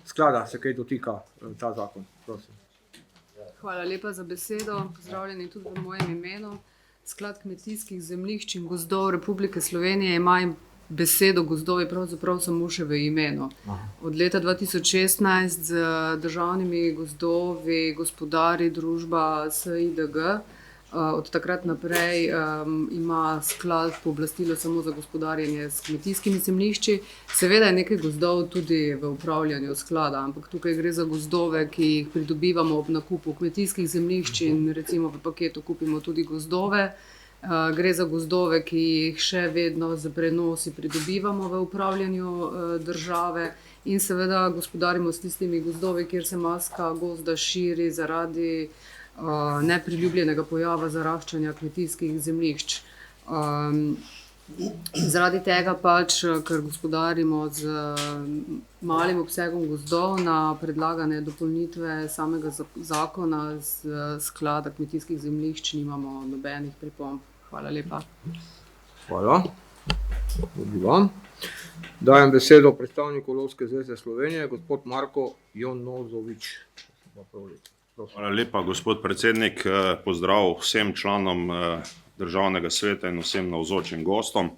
sklada se kaj dotika ta zakon. Prosim. Hvala lepa za besedo. Pozdravljeni tudi v mojem imenu. Sklad kmetijskih zemljišč in gozdov Republike Slovenije ima besedo gozdovi pravzaprav samo še v imenu. Od leta 2016 z državnimi gozdovi gospodari družba SIDG. Od takrat naprej ima sklad pooblastilo samo za gospodarjenje s kmetijskimi zemljišči. Seveda je nekaj gozdov tudi v upravljanju sklada, ampak tukaj gre za gozdove, ki jih pridobivamo ob nakupu kmetijskih zemljišč in recimo v paketu kupimo tudi gozdove. Gre za gozdove, ki jih še vedno z prenosi pridobivamo v upravljanju države in seveda gospodarimo s tistimi gozdovi, kjer se maska gozda širi zaradi nepriljubljenega pojava zaraščanja kmetijskih zemljišč. Zaradi tega pač, ker gospodarimo z malim obsegom gozdov na predlagane dopolnitve samega zakona z sklada kmetijskih zemljišč nimamo nobenih pripomb. Hvala lepa. Hvala. Tudi vam. Dajem besedo predstavniku Lovske zveze Slovenije, gospod Marko Jonozovič. Hvala lepa, gospod predsednik. Pozdrav vsem članom Državnega sveta in vsem navzočim gostom.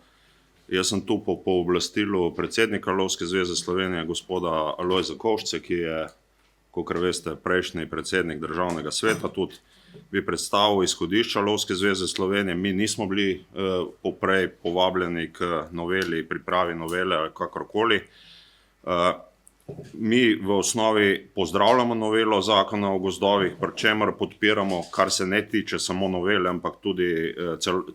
Jaz sem tu po pooblastilu predsednika Lovske zveze Slovenije, gospoda Alojza Kovšce, ki je, kakor veste, prejšnji predsednik Državnega sveta, tudi bi predstavil izhodišča Lovske zveze Slovenije. Mi nismo bili poprej povabljeni k noveli, pripravi novele ali kakorkoli. Mi v osnovi pozdravljamo novelo zakona o gozdovih, pri čemer podpiramo, kar se ne tiče samo novele, ampak tudi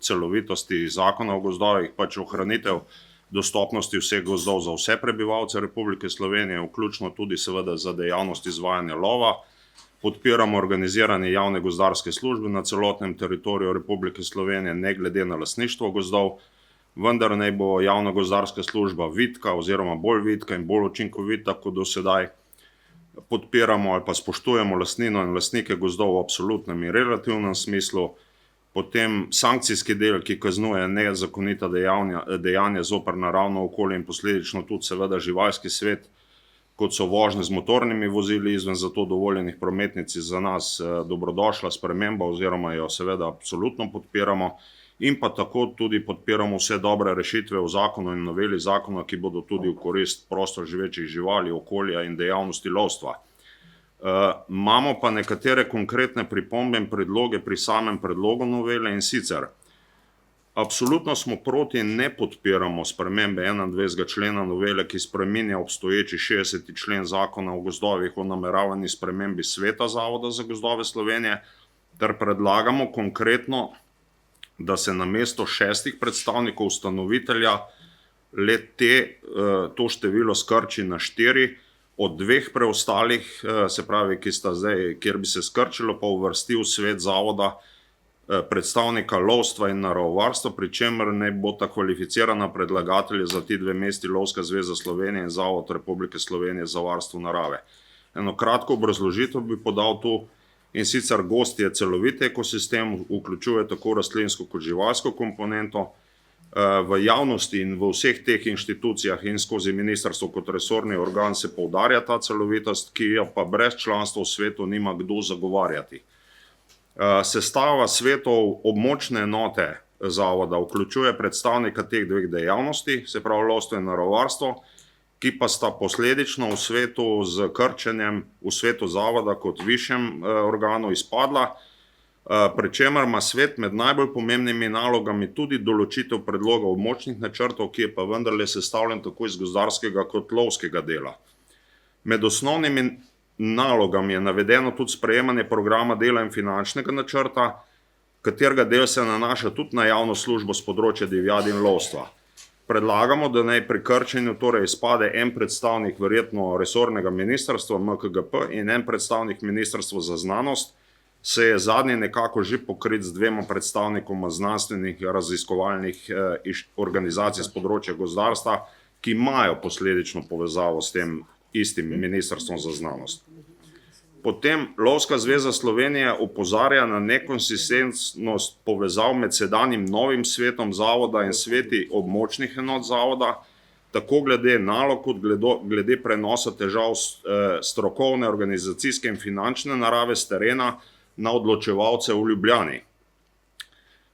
celovitosti zakona o gozdovih, pač ohranitev dostopnosti vseh gozdov za vse prebivalce Republike Slovenije, vključno tudi seveda za dejavnost izvajanja lova. Podpiramo organiziranje javne gozdarske službe na celotnem teritoriju Republike Slovenije, ne glede na lastništvo gozdov. Vendar naj bo javna gozdarska služba vitka oziroma bolj vitka in bolj učinkovita kot do sedaj. Podpiramo ali pa spoštujemo lastnino in lastnike gozdov v absolutnem in relativnem smislu. Potem sankcijski del, ki kaznuje nezakonita dejanja zoper naravno okolje in posledično tudi seveda živalski svet, kot so vožnje z motornimi vozili izven za to dovoljenih prometnic, za nas dobrodošla sprememba oziroma jo seveda absolutno podpiramo. In pa tako tudi podpiramo vse dobre rešitve v zakonu in noveli zakona, ki bodo tudi v korist prostor živečih živali, okolja in dejavnosti lovstva. Imamo pa nekatere konkretne pripombe in predloge pri samem predlogu novele in sicer Absolutno smo proti in ne podpiramo spremembe 21. člena novele, ki spreminja obstoječi 60. člen zakona o gozdovih o nameravani spremembi sveta Zavoda za gozdove Slovenije, ter predlagamo konkretno, da se namesto 6 predstavnikov ustanovitelja to število skrči na 4, od 2 preostalih, se pravi, ki sta zdaj, kjer bi se skrčilo, pa uvrstil svet zavoda predstavnika lovstva in naravovarstva, pri čemer ne bo ta kvalificirana predlagatelja za ti 2 mesti Lovska zveza Slovenije in Zavod Republike Slovenije za varstvo narave. Eno kratko obrazložitev bi podal tu, in sicer gozd je celovit ekosistem, vključuje tako rastlinsko kot živalsko komponento. V javnosti in v vseh teh inštitucijah in skozi ministrstvo kot resorni organ se poudarja ta celovitost, ki jo pa brez članstva v svetu nima kdo zagovarjati. Sestava svetov območne enote zavoda vključuje predstavnika teh 2 dejavnosti, se pravi lovstvo in naravovarstvo, ki pa sta posledično v svetu z krčenjem v svetu zavoda kot višjem organu izpadla, pri čemer ima svet med najbolj pomembnimi nalogami tudi določitev predloga območnih načrtov, ki je pa vendarle sestavljen tako iz gozdarskega kot lovskega dela. Med osnovnimi nalogami je navedeno tudi sprejemanje programa dela in finančnega načrta, katerega del se nanaša tudi na javno službo s področja divjadi in lovstva. Predlagamo, da naj pri krčenju torej izpade en predstavnik verjetno resornega ministrstva MKGP in en predstavnik ministrstva za znanost, se je zadnji nekako že pokrit z 2 predstavnikoma znanstvenih raziskovalnih organizacij z področja gozdarstva, ki imajo posledično povezavo s tem istim ministrstvom za znanost. Potem Lovska zveza Slovenije opozarja na nekonsistentnost povezav med sedanjim novim svetom zavoda in sveti območnih enot zavoda, tako glede nalog kot glede prenosa težav strokovne, organizacijske in finančne narave s terena na odločevalce v Ljubljani.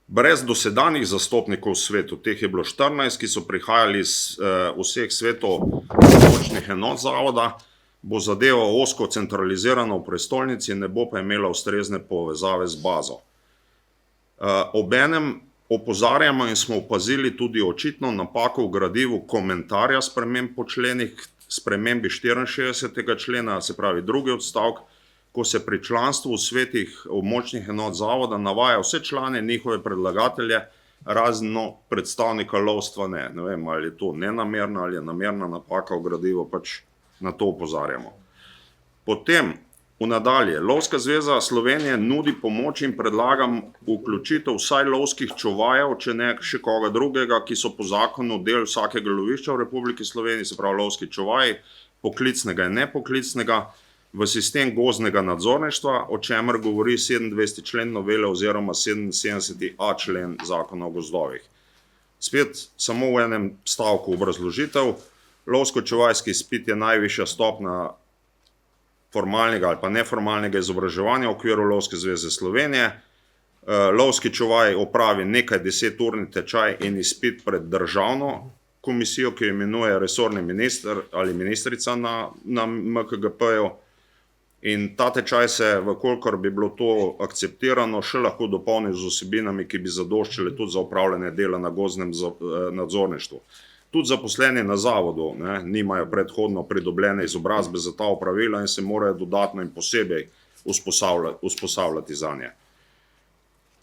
Brez dosedanjih zastopnikov v svetu, teh je bilo 14, ki so prihajali iz vseh svetov območnih enot zavoda, bo zadeva ozko centralizirana v prestolnici, ne bo pa imela ustrezne povezave z bazo. Obenem opozarjamo in smo opazili tudi očitno napako v gradivu komentarja sprememb po členih, spremembi 64. člena, se pravi 2. odstavek, ko se pri članstvu v svetih območnih enot zavoda navaja vse člane, njihove predlagatelje, razen predstavnika lovstva ne. Ne vem, ali je to nenamerna ali je namerna napaka v gradivu, pač na to opozarjamo. Potem, v nadalje, Lovska zveza Slovenije nudi pomoč in predlagam vključitev vsaj lovskih čuvajev, če ne še koga drugega, ki so po zakonu del vsakega lovišča v Republiki Sloveniji, se pravi lovski čuvaji, poklicnega in nepoklicnega, v sistem gozdnega nadzorništva, o čemer govori 27. člen novele oziroma 77a člen zakona o gozdovih. Spet samo v enem stavku obrazložitev. Lovsko-čuvajski izpit je najvišja stopnja formalnega ali pa neformalnega izobraževanja v okviru Lovske zveze Slovenije. Lovski čuvaj opravi nekaj 10-urni tečaj in izpit pred državno komisijo, ki jo imenuje resorni minister ali ministrica na MKGP-ju. In ta tečaj se, vkolikor bi bilo to akceptirano, še lahko dopolni z vsebinami, ki bi zadoščile tudi za upravljanje dela na gozdnem nadzorništvu. Tudi zaposleni na zavodu nimajo predhodno pridobljene izobrazbe za ta opravila in se morajo dodatno in posebej usposabljati zanje.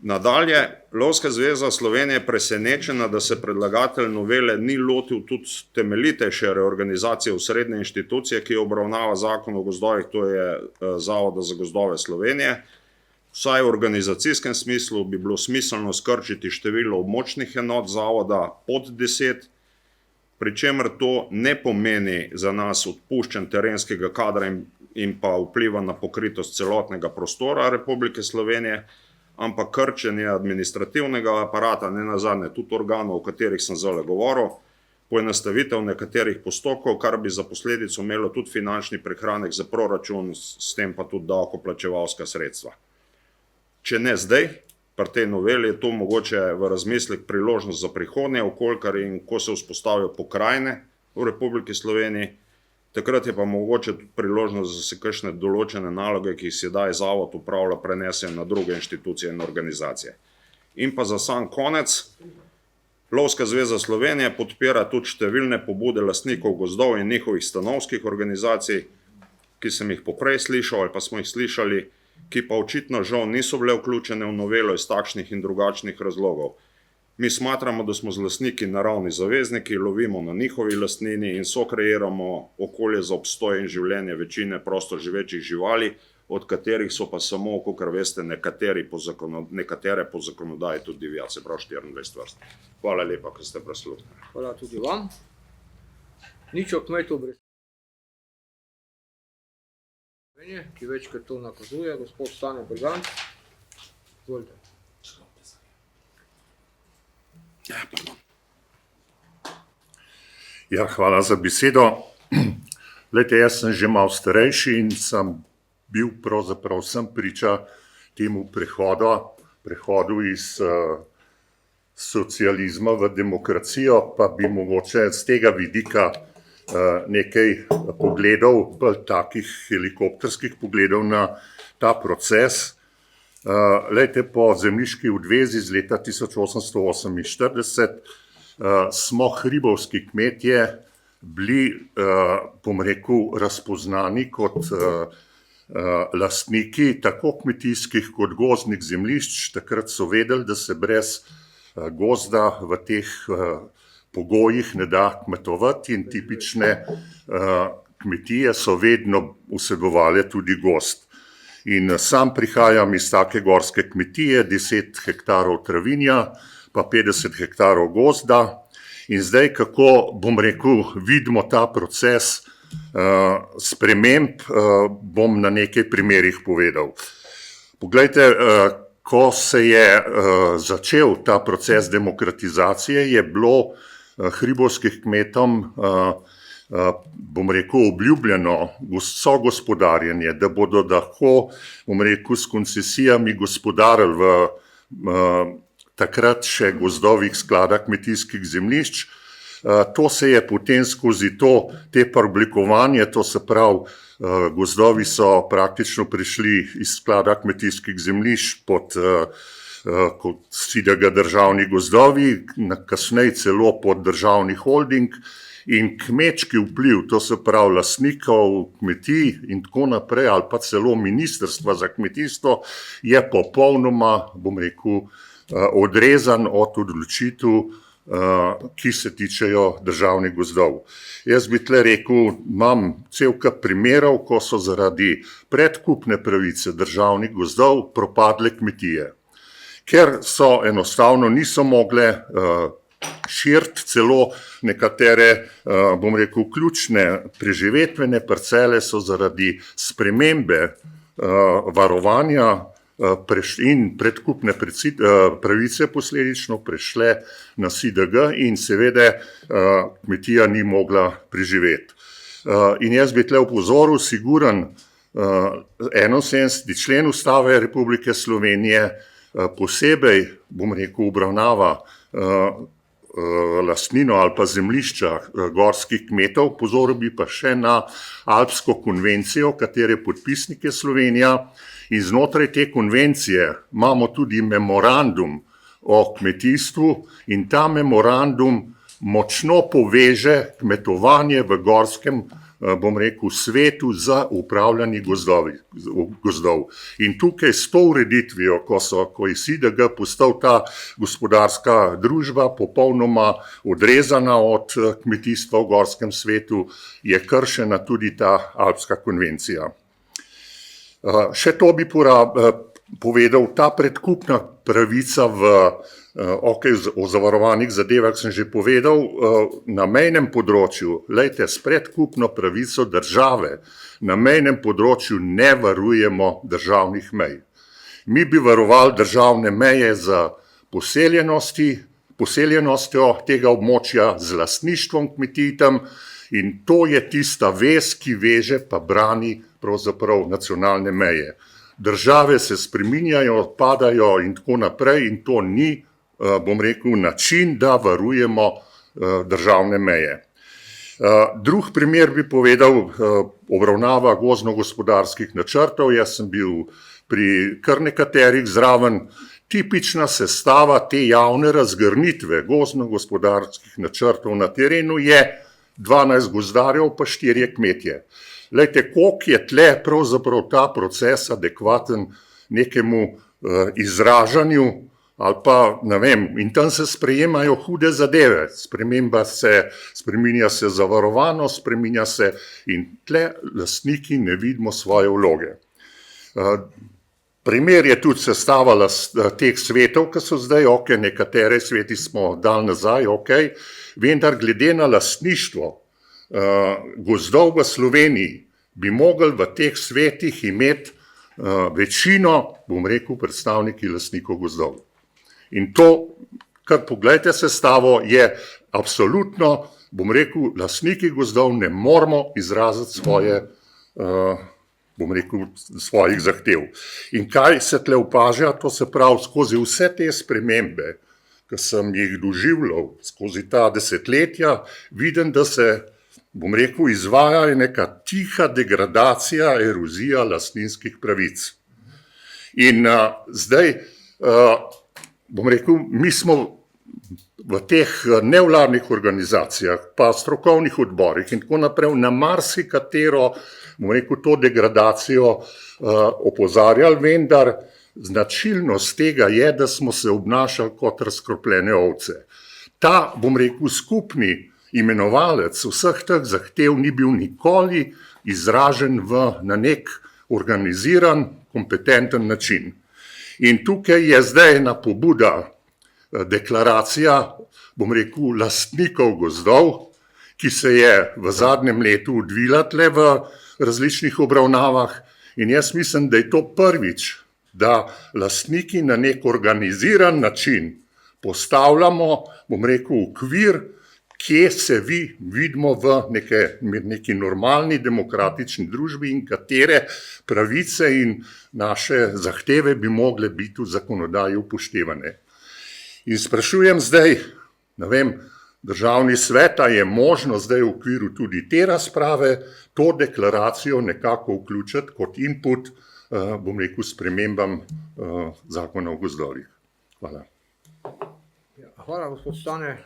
Nadalje, Lovska zveza Slovenije je presenečena, da se predlagatelj novele ni lotil tudi temeljitejše reorganizacije v srednje inštitucije, ki obravnava zakon o gozdovih, to je Zavoda za gozdove Slovenije. Vsaj v organizacijskem smislu bi bilo smiselno skrčiti število območnih enot zavoda pod 10, pri čemer to ne pomeni za nas odpuščanj terenskega kadra in pa vpliva na pokritost celotnega prostora Republike Slovenije, ampak krčenje administrativnega aparata, ne nazadnje tudi organov, o katerih sem zdaj govoril, poenostavitev nekaterih postopkov, kar bi za posledico imelo tudi finančni prihranek za proračun, s tem pa tudi davkoplačevalska sredstva. Če ne zdaj, pri tej noveli je to mogoče v razmislek priložnost za prihodnje, okolikor in ko se vzpostavijo pokrajine v Republiki Sloveniji, takrat je pa mogoče tudi priložnost, da se kakšne določene naloge, ki jih sedaj zavod upravlja, prenesejo na druge inštitucije in organizacije. In pa za sam konec, Lovska zveza Slovenije podpira tudi številne pobude lastnikov gozdov in njihovih stanovskih organizacij, ki sem jih poprej slišal ali pa smo jih slišali, ki pa očitno žal niso bile vključene v novelo iz takšnih in drugačnih razlogov. Mi smatramo, da smo z lastniki naravni zavezniki, lovimo na njihovi lastnini in sokreiramo okolje za obstoj in življenje večine prosto živečih živali, od katerih so pa samo, kakor veste, nekatere po zakonodaji tudi divjad, se pravi 24 vrst. Hvala lepa, ko ste prisluhnili. Hvala tudi vam. Nič o kmetu brez Slovenije, ki večkrat to nakazuje, gospod Stane Bergant. Izvolite. Ja, hvala za besedo. Glejte, jaz sem že malo starejši in sem bil pravzaprav sem priča temu prehodu iz socializma v demokracijo, pa bi mogoče z tega vidika nekaj pogledov, bolj takih helikopterskih pogledov na ta proces. Glejte, po zemljiški odvezi iz leta 1848 smo hribovski kmetje bili, bom rekel, razpoznani kot lastniki tako kmetijskih kot gozdnih zemljišč. Takrat so vedeli, da se brez gozda v teh pogojih ne da kmetovati in tipične kmetije so vedno vsebovale tudi gozd. In sam prihajam iz take gorske kmetije, 10 hektarov travinja, pa 50 hektarov gozda. In zdaj, kako, bom rekel, vidimo ta proces sprememb, bom na nekaj primerih povedal. Poglejte, ko se je začel ta proces demokratizacije, je bilo hribovskih kmetom, bom rekel, obljubljeno sogospodarjenje, da bodo lahko, bom rekel, s koncesijami gospodarili v takrat še gozdovih sklada kmetijskih zemljišč. To se je potem skozi te preoblikovanje, to se pravi, gozdovi so praktično prišli iz sklada kmetijskih zemljišč pod SIDG državni gozdovi, kasneje celo pod državni holding. In kmečki vpliv, to se pravi lastnikov kmetij in tako naprej, ali pa celo ministrstva za kmetijstvo, je popolnoma, bom rekel, odrezan od odločitev, ki se tičejo državnih gozdov. Jaz bi tle rekel, imam cel kup primerov, ko so zaradi predkupne pravice državnih gozdov propadle kmetije, ker so enostavno niso mogle širiti, celo nekatere, bom rekel, ključne preživetvene parcele so zaradi spremembe varovanja in predkupne pravice posledično prešle na SIDG in seveda kmetija ni mogla preživeti. In jaz bi tle opozoril, siguren 71. člen Ustave Republike Slovenije posebej, bom rekel, obravnava lastnino ali pa zemljišča gorskih kmetov. Pozoril bi pa še na Alpsko konvencijo, katere podpisnik je Slovenija, in znotraj te konvencije imamo tudi memorandum o kmetijstvu in ta memorandum močno poveže kmetovanje v gorskem, bom rekel, svetu za upravljanje gozdov. In tukaj s to ureditvijo, ko je SIDG postal ta gospodarska družba popolnoma odrezana od kmetijstva v gorskem svetu, je kršena tudi ta Alpska konvencija. Še to bi povedal, ta predkupna pravica o zavarovanih zadevah sem že povedal, na mejnem področju, lejte, s predkupno pravico države, na mejnem področju ne varujemo državnih mej. Mi bi varovali državne meje za poseljenostjo tega območja, z lastništvom kmetij tam, in to je tista vez, ki veže pa brani pravzaprav nacionalne meje. Države se spreminjajo, padajo in tako naprej in to ni, bom rekel, način, da varujemo državne meje. Drug primer bi povedal, obravnava gozdno-gospodarskih načrtov. Jaz sem bil pri kar nekaterih zraven. Tipična sestava te javne razgrnitve gozdno-gospodarskih načrtov na terenu je 12 gozdarjev pa 4 kmetje. Glejte, koliko je tle pravzaprav ta proces adekvaten nekemu izražanju ali pa, ne vem, in tam se sprejemajo hude zadeve, spreminja se zavarovanost, spreminja se in tle lastniki ne vidimo svoje vloge. Primer je tudi sestava teh svetov, ki so zdaj, ok, nekatere sveti smo dali nazaj, ok, vendar glede na lastništvo gozdov v Sloveniji bi mogli v teh svetih imeti večino, bom rekel, predstavniki lastnikov gozdov. In to, kar pogledajte sestavo, je absolutno, bom rekel, lastniki gozdov ne moramo izraziti svojih zahtev. In kaj se tle opaža, to se pravi, skozi vse te spremembe, ki sem jih doživljal skozi ta desetletja, vidim, da se, bom rekel, izvaja neka tiha degradacija, erozija lastninskih pravic. In zdaj, bom rekel, mi smo v teh nevladnih organizacijah, pa strokovnih odborih in tako naprej, na marsikatero, bom rekel, to degradacijo opozarjali, vendar značilnost tega je, da smo se obnašali kot razkropljene ovce. Ta, bom rekel, skupni imenovalec vseh teh zahtev ni bil nikoli izražen na nek organiziran, kompetenten način. In tukaj je zdaj ena pobuda, deklaracija, bom rekel, lastnikov gozdov, ki se je v zadnjem letu odvila tle v različnih obravnavah in jaz mislim, da je to prvič, da lastniki na nek organiziran način postavljamo, bom rekel, okvir, kje se vidimo v neki normalni demokratični družbi in katere pravice in naše zahteve bi mogle biti v zakonodaji upoštevane. In sprašujem zdaj, ne vem, Državni svet, a je možno zdaj v okviru tudi te razprave to deklaracijo nekako vključiti kot input, bom rekel, spremembam zakona o gozdovih. Hvala. Hvala, gospod Stane.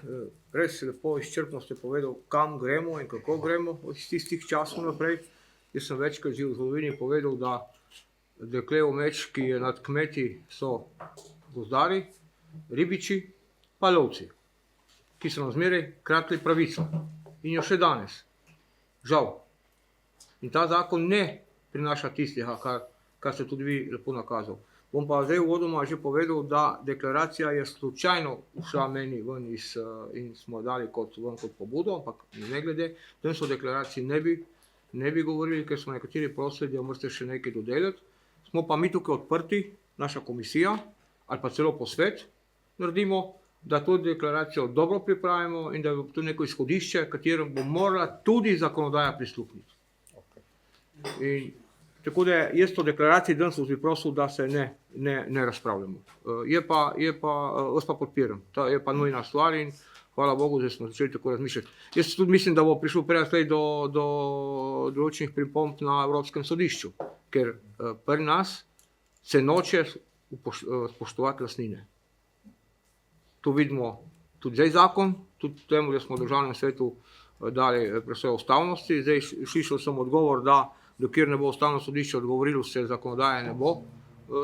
Res lepo izčrpno ste povedal, kam gremo in kako gremo od tistih časov naprej. Jaz sem večkrat že v zgodovini povedal, da deklev meč, ki je nad kmeti, so gozdari, ribiči, pa lovci, ki so nam zmeraj kratli pravico. In jo še danes. Žal. In ta zakon ne prinaša tistega, kar ste tudi vi lepo nakazal. Bom pa zdaj uvodoma že povedal, da deklaracija je slučajno ušla meni ven in smo dali kot pobudo, ampak ne glede, tem so deklaraciji ne bi govorili, ker smo nekateri prosili, da morate še nekaj dodelati. Smo pa mi tukaj odprti, naša komisija, ali pa celo posvet naredimo, da to deklaracijo dobro pripravimo in da bo to neko izhodišče, katerem bo morala tudi zakonodaja prisluhniti. In tako da jaz to deklaracijo danes bi prosil, da se ne razpravljamo. Jaz pa podpiram, to je pa nujna stvar in hvala Bogu, da smo začeli tako razmišljati. Jaz tudi mislim, da bo prišlo prej do določenih pripomb na Evropskem sodišču, ker pri nas se noče spoštovati lastnine. Tu vidimo tudi zdaj zakon, tudi temu, da smo v Državnem svetu dali presojo ustavnosti. Zdaj slišal sem odgovor, da dokler ne bo Ustavno sodišče odgovorilo, se zakonodaje ne bo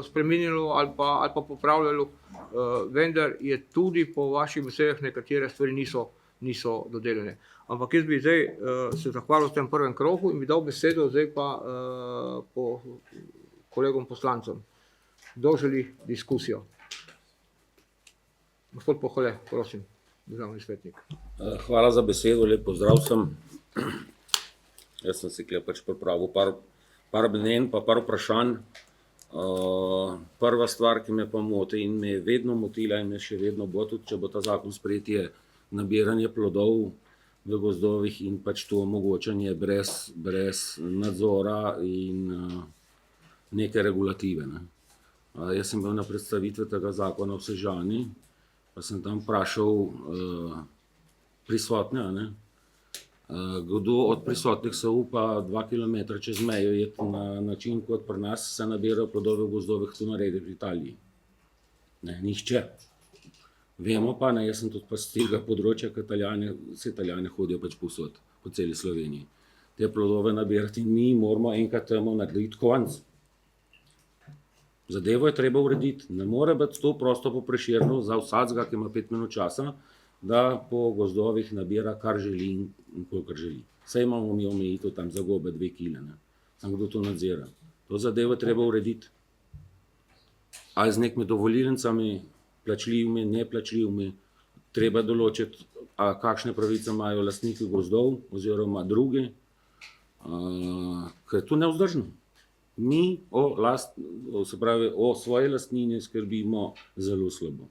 spremenilo ali pa popravljalo, vendar je tudi po vaših besedah nekatere stvari niso dodeljene. Ampak jaz bi zdaj se zahvalil v tem prvem krogu in bi dal besedo zdaj pa po kolegom poslancem. Kdo želi diskusijo? Gospod Pohole, prosim, državni svetnik. Hvala za besedo, lep pozdrav vsem. Jaz sem si pač pripravil par mnenj pa par vprašanj. Prva stvar, ki me pa moti in me je vedno motila in me še vedno bo, tudi če bo ta zakon sprejet, je nabiranje plodov v gozdovih in pač to omogočanje brez nadzora in neke regulative. Jaz sem bil na predstavitve tega zakona v Sežani, pa sem tam vprašal prisotne, Kdo od prisotnih se upa 2 km čez mejo je na način, kot pri nas se nabirajo plodove v gozdovih, to naredi v Italiji? Ne, nihče. Vemo pa, ne, jaz sem tudi pa z tega področja, ker vse Italijane hodijo pač povsod, po celi Sloveniji. Te plodove nabirati in mi moramo enkrat temu narediti konec. Zadevo je treba urediti. Ne more biti to prosto po Prešernu za vsakega, ki ima 5 minut časa, da po gozdovih nabira, kar želi in kolikor želi. Saj imamo mi omejitev tam za gobe 2 kile, ne. Samo kdo to nadzira. To zadevo je treba urediti. Ali z nekimi dovolilnicami, plačljivimi, neplačljivimi, treba določiti, kakšne pravice imajo lastniki gozdov oziroma drugi, ker je to nevzdržno. Mi o svoji lastnini skrbimo zelo slabo.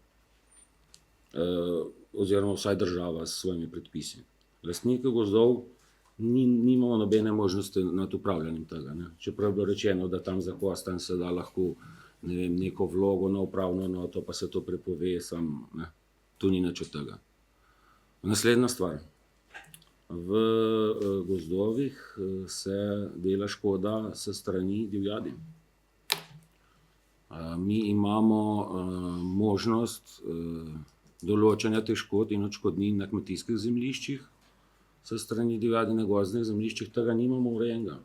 Oziroma vsaj država s svojimi predpisi. Lastniki gozdov nimamo nobene možnosti nad upravljanjem tega. Ne. Čeprav je bilo rečeno, da tam za Kostanj se da lahko neko vlogo na upravno enoto, pa se to prepove, ne. Tu ni nič od tega. Naslednja stvar. V gozdovih se dela škoda s strani divjadi. Mi imamo možnost določanja teh škod in odškodnin na kmetijskih zemljiščih s strani divjadi na gozdnih zemljiščih, tega nimamo urejenega.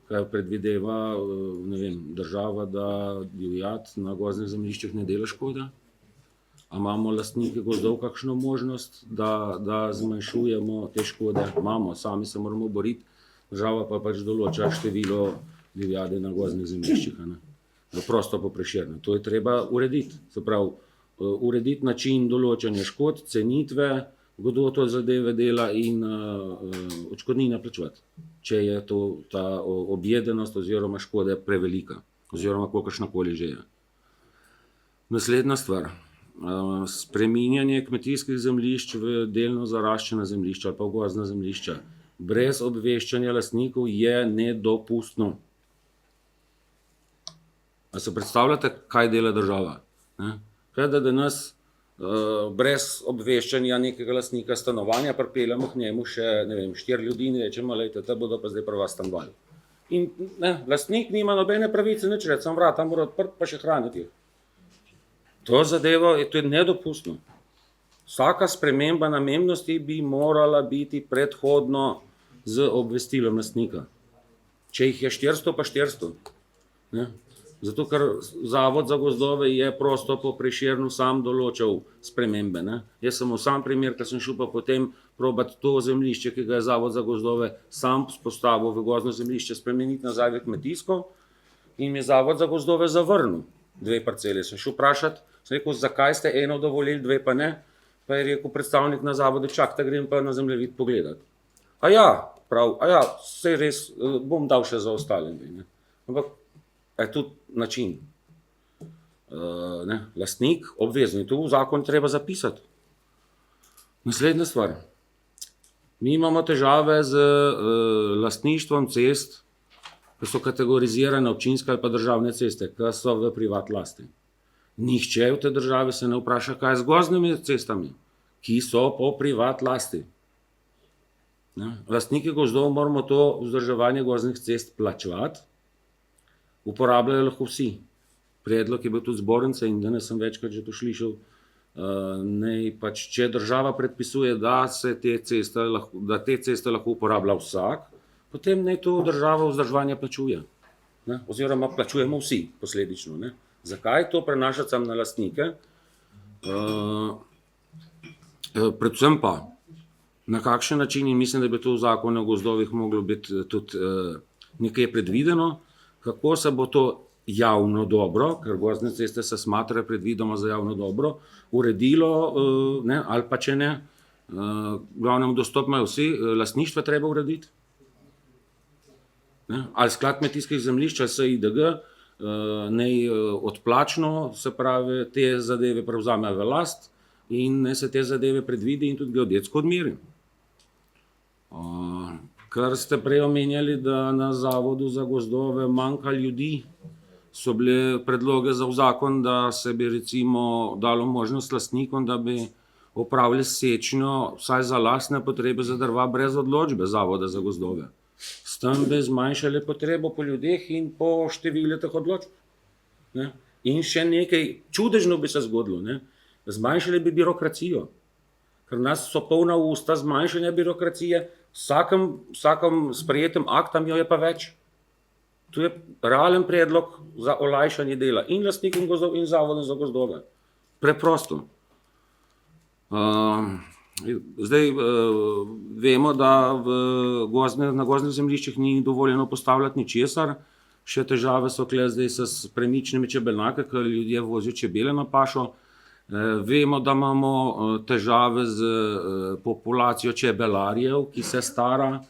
Kaj predvideva, ne vem, država, da divjad na gozdnih zemljiščih ne dela škode? A imamo lastniki gozdov kakšno možnost, da zmanjšujemo te škode? Imamo, sami se moramo boriti, država pa pač določa število divjadi na gozdnih zemljiščih, ne. Prosto po Prešernu. To je treba urediti. Se pravi, urediti način določanja škod, cenitve, kdo to zadeve dela in odškodnine plačevati, če je ta objedenost oziroma škode prevelika, oziroma kakršnakoli že je. Naslednja stvar. Spreminjanje kmetijskih zemljišč v delno zaraščena zemljišča ali pa v gozdna zemljišča brez obveščanja lastnikov je nedopustno. A se predstavljate, kaj dela država? Kaj da danes brez obveščanja nekega lastnika stanovanja pripeljemo k njemu še, ne vem, 4 ljudi in rečemo, lejte, te bodo pa zdaj pri vas stanovali. In lastnik nima nobene pravice, nič reči, sam vrata mora odprt pa še hraniti. To zadevo je nedopustno. Vsaka sprememba namembnosti bi morala biti predhodno z obvestilom lastnika. Če jih je 400, pa 400. Ne? Zato, ker Zavod za gozdove je prosto po Prešernu sam določal spremembe. Ne? Jaz sem v sam primer, ker sem šel pa potem probati to zemljišče, ki ga je Zavod za gozdove sam postavil v gozdno zemljišče, spremeniti nazaj v kmetijsko in mi je Zavod za gozdove zavrnil 2 parcele. Sem šel vprašati, sem rekel, zakaj ste eno dovolili, 2 pa ne? Pa je rekel predstavnik na zavodu, čakajte, grem pa na zemljevid pogledati. Saj res, bom dal še za ostale. Ne? Ampak je tudi način. Lastnik obvezno in to v zakon treba zapisati. Naslednja stvar. Mi imamo težave z lastništvom cest, ki so kategorizirane občinske ali pa državne ceste, ki so v privat lasti. Nihče v tej državi se ne vpraša, kaj je z gozdnimi cestami, ki so po privat lasti. Lastniki gozdov moramo to vzdrževanje gozdnih cest plačevati, uporabljajo lahko vsi. Predlog je bil tudi zbornice in danes sem večkrat že to slišal, če država predpisuje, da te ceste lahko uporablja vsak, potem naj to država vzdrževanje plačuje. Oziroma plačujemo vsi posledično. Ne? Zakaj to prenašati sam na lastnike? Predvsem pa, na kakšen način, in mislim, da bi to v zakonu o gozdovih moglo biti tudi nekaj predvideno, kako se bo to javno dobro, ker gozdne ceste se smatrajo predvidoma za javno dobro, uredilo, ali pa če ne, glavnem dostop imajo vsi, lastništva treba urediti. Ali sklad kmetijskih zemljišč, ali SIDG, naj odplačno, se pravi, te zadeve prevzamejo v last in naj se te zadeve predvidi in tudi geodetsko odmeri. Kar ste prej omenjali, da na Zavodu za gozdove manjka ljudi, so bile predloge za zakon, da se bi recimo dalo možnost lastnikom, da bi opravili sečnjo vsaj za lastne potrebe za drva brez odločbe Zavoda za gozdove. S tem bi zmanjšali potrebo po ljudeh in po številu teh odločb. Ne? In še nekaj čudežno bi se zgodilo, ne? Zmanjšali bi birokracijo, ker nas so polna usta zmanjšanja birokracije, vsakem sprejetem aktam jo je pa več. To je realen predlog za olajšanje dela in lastnikom gozdov in Zavodom za gozdove. Preprosto. Zdaj vemo, da na gozdnih zemljiščih ni dovoljeno postavljati ničesar. Še težave so tukaj zdaj s premičnimi čebelnjaki, ker ljudje vozijo čebele na pašo. Vemo, da imamo težave z populacijo čebelarjev, ki se stara.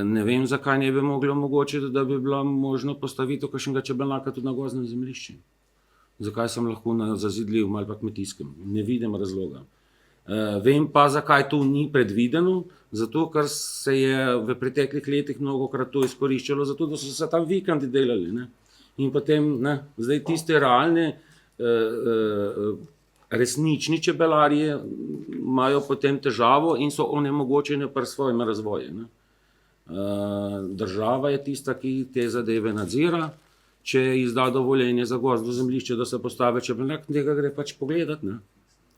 Ne vem, zakaj ne bi mogli omogočiti, da bi bila možno postavitev kakšnega čebelnjaka tudi na gozdnem zemljišču. Zakaj sem lahko na zazidljivem ali pa kmetijskem? Ne vidim razloga. Vem pa, zakaj to ni predvideno, zato ker se je v preteklih letih mnogokrat to izkoriščalo, zato da so se tam vikendi delali. Ne? In potem, zdaj tiste realne, resnični čebelarji imajo potem težavo in so onemogočeni pri svojem razvoju. Ne? Država je tista, ki te zadeve nadzira. Če izda dovoljenje za gozdno zemljišče, da se postavi čebelnjak, tega gre pač pogledati. Ne?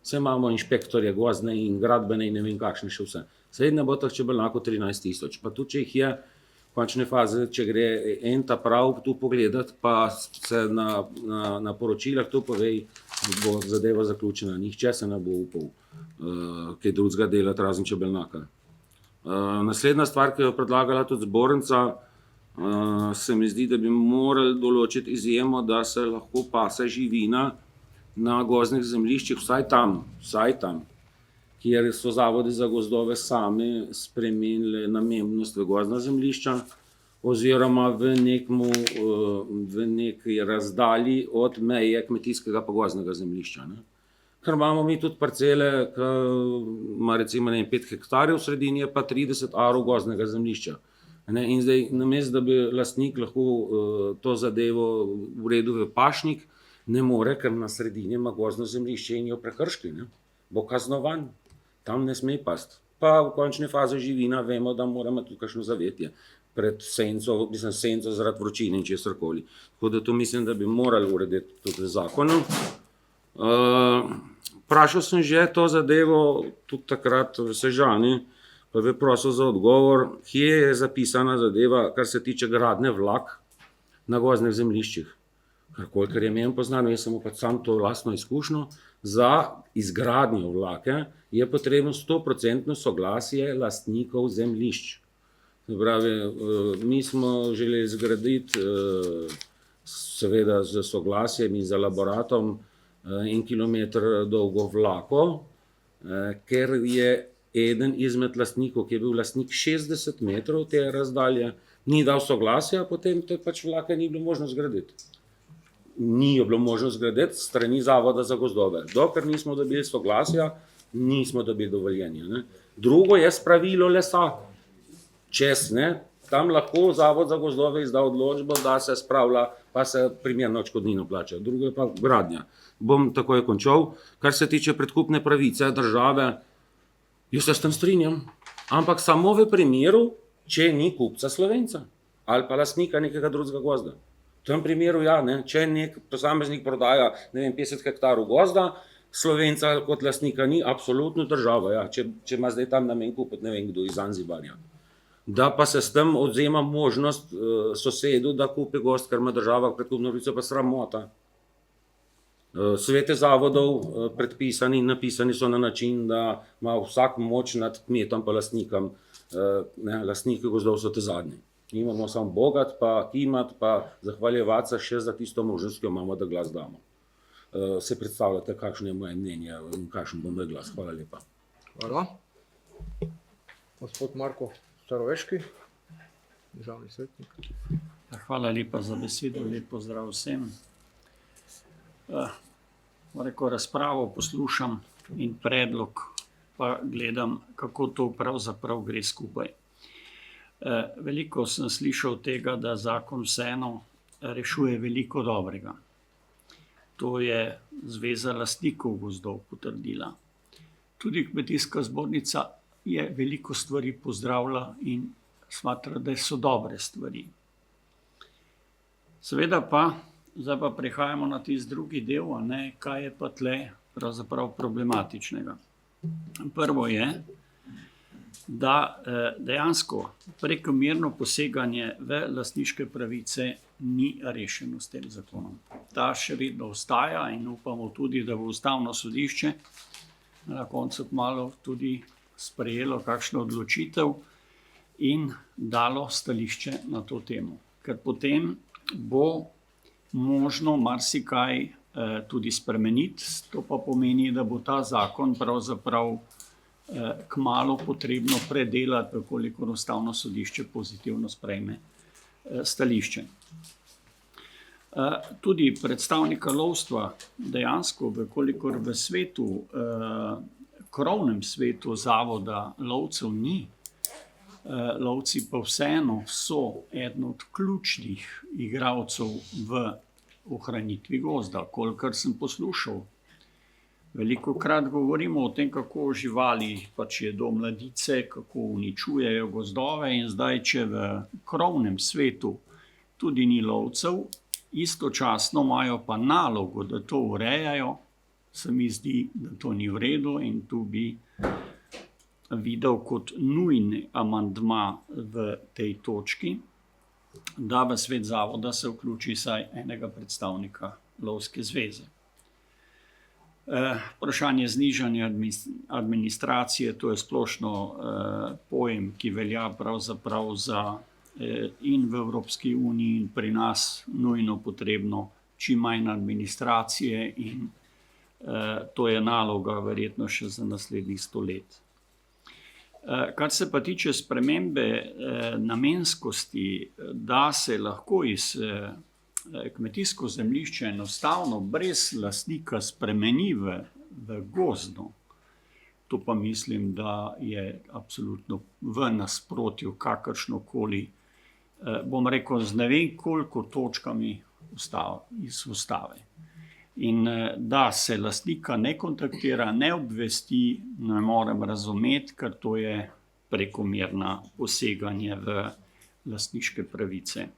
Vse imamo inšpektorje gozdne in gradbene in ne vem kakšne še vse. Saj ne bo teh čebelnjakov 13 000, pa tudi če jih je v končni fazi, če gre en ta prav tu pogledati, pa se na poročilah to pove, bo zadeva zaključena. Nihče se ne bo upal kaj drugega delati razen čebelnjaka. Naslednja stvar, ki jo je predlagala tudi zbornica, se mi zdi, da bi morali določiti izjemo, da se lahko pase živina na gozdnih zemljiščih, vsaj tam, kjer so zavodi za gozdove sami spremenili namembnost v gozdna zemljišča oziroma v neki razdalji od meje kmetijskega pa gozdnega zemljišča. Ne? Ker imamo mi tudi parcele, ki ima recimo 5 hektarjev, v sredini je pa 30 arov gozdnega zemljišča. Ne? In zdaj, namesto da bi lastnik lahko to zadevo uredil v pašnik, ne more, ker na sredini ima gozdno zemljišče in jo prekrški. Ne? Bo kaznovan, tam ne sme pasti. Pa v končni fazi živina vemo, da moramo tudi kakšno zavetje pred senco zaradi vročine in česarkoli. Tako da to mislim, da bi morali urediti tudi zakonom. Vprašal sem že to zadevo tudi takrat v Sežani, pa bi prosil za odgovor, kje je zapisana zadeva, kar se tiče gradnje vlak na gozdnih zemljiščih. Kolikor je meni poznano, jaz sem pač sam to lastno izkušnjo, za izgradnjo vlake je potrebno 100% soglasje lastnikov zemljišč. Se pravi, mi smo želeli zgraditi seveda z soglasjem in z elaboratom 1 kilometer dolgo vlako, ker je eden izmed lastnikov, ki je bil lastnik 60 metrov te razdalje, ni dal soglasja, potem te pač vlake ni bilo možno zgraditi. Ni jo bilo možno zgraditi strani Zavoda za gozdove. Dokler nismo dobili soglasja, nismo dobili dovoljenja. Ne? Drugo je spravilo lesa. Tam lahko Zavod za gozdove izda odločbo, da se spravlja, pa se primerno odškodnino plača. Drugo je pa gradnja. Bom takoj končal. Kar se tiče predkupne pravice države, jaz se s tem strinjam, ampak samo v primeru, če ni kupca Slovenca ali pa lastnika nekega drugega gozda. V tem primeru ja, ne? Če nek posameznik prodaja 50 hektarov gozda, Slovenca kot lastnika ni, absolutno država. Ja. Če ima zdaj tam namen kupiti, ne vem kdo iz Zanzibarja. Da pa se s tem odzema možnost sosedu, da kupi gozd, ker ima država predkupno pravico, pa sramota. Svete zavodov predpisani in napisani so na način, da ima vsak moč nad kmetom pa lastnikom. Lastniki gozdov so te zadnji. Imamo samo bogat, pa kimat, pa zahvaljevati se še za tisto možnost, ki jo imamo, da glas damo. Se predstavljate, kakšno je moje mnenje in kakšen bo moj glas. Hvala lepa. Hvala. Gospod Marko Staroveški, državni svetnik. Hvala lepa za besedo, lep pozdrav vsem. Razpravo poslušam in predlog pa gledam, kako to pravzaprav gre skupaj. Veliko sem slišal tega, da zakon vseeno rešuje veliko dobrega. To je Zveza lastnikov gozdov potrdila. Tudi Kmetijska zbornica je veliko stvari pozdravila in smatra, da so dobre stvari. Seveda pa, zdaj pa prehajamo na tisti drugi del, kaj je pa tle pravzaprav problematičnega. Prvo je, da dejansko prekomerno poseganje v lastniške pravice ni rešeno s tem zakonom. Ta še vedno ostaja in upamo tudi, da bo Ustavno sodišče na koncu malo tudi sprejelo kakšno odločitev in dalo stališče na to temo. Ker potem bo možno marsikaj tudi spremeniti, to pa pomeni, da bo ta zakon pravzaprav kmalu potrebno predelati, kolikor Ustavno sodišče pozitivno sprejme stališče. Tudi predstavnika lovstva dejansko, kolikor v svetu, krovnem svetu zavoda lovcev ni, lovci pa vseeno so eden od ključnih igralcev v ohranitvi gozda. Kolikor sem poslušal, velikokrat govorimo o tem, kako živali pač jedo mladice, kako uničujejo gozdove, in zdaj, če v krovnem svetu tudi ni lovcev, istočasno imajo pa nalogo, da to urejajo, se mi zdi, da to ni v redu, in tu bi videl kot nujni amandma v tej točki, da v svet zavoda se vključi vsaj enega predstavnika Lovske zveze. Vprašanje znižanja administracije, to je splošno pojem, ki velja pravzaprav za in v Evropski uniji in pri nas nujno potrebno čim manj administracije, in to je naloga verjetno še za naslednjih 100 let. Kar se pa tiče spremembe namenskosti, da se lahko iz kmetijsko zemljišče enostavno brez lastnika spremeni v gozdno, to pa mislim, da je absolutno v nasprotju kakršnokoli, bom rekel, z ne vem koliko točkami iz ustave. In da se lastnika ne kontaktira, ne obvesti, ne morem razumeti, ker to je prekomerna poseganje v lastniške pravice.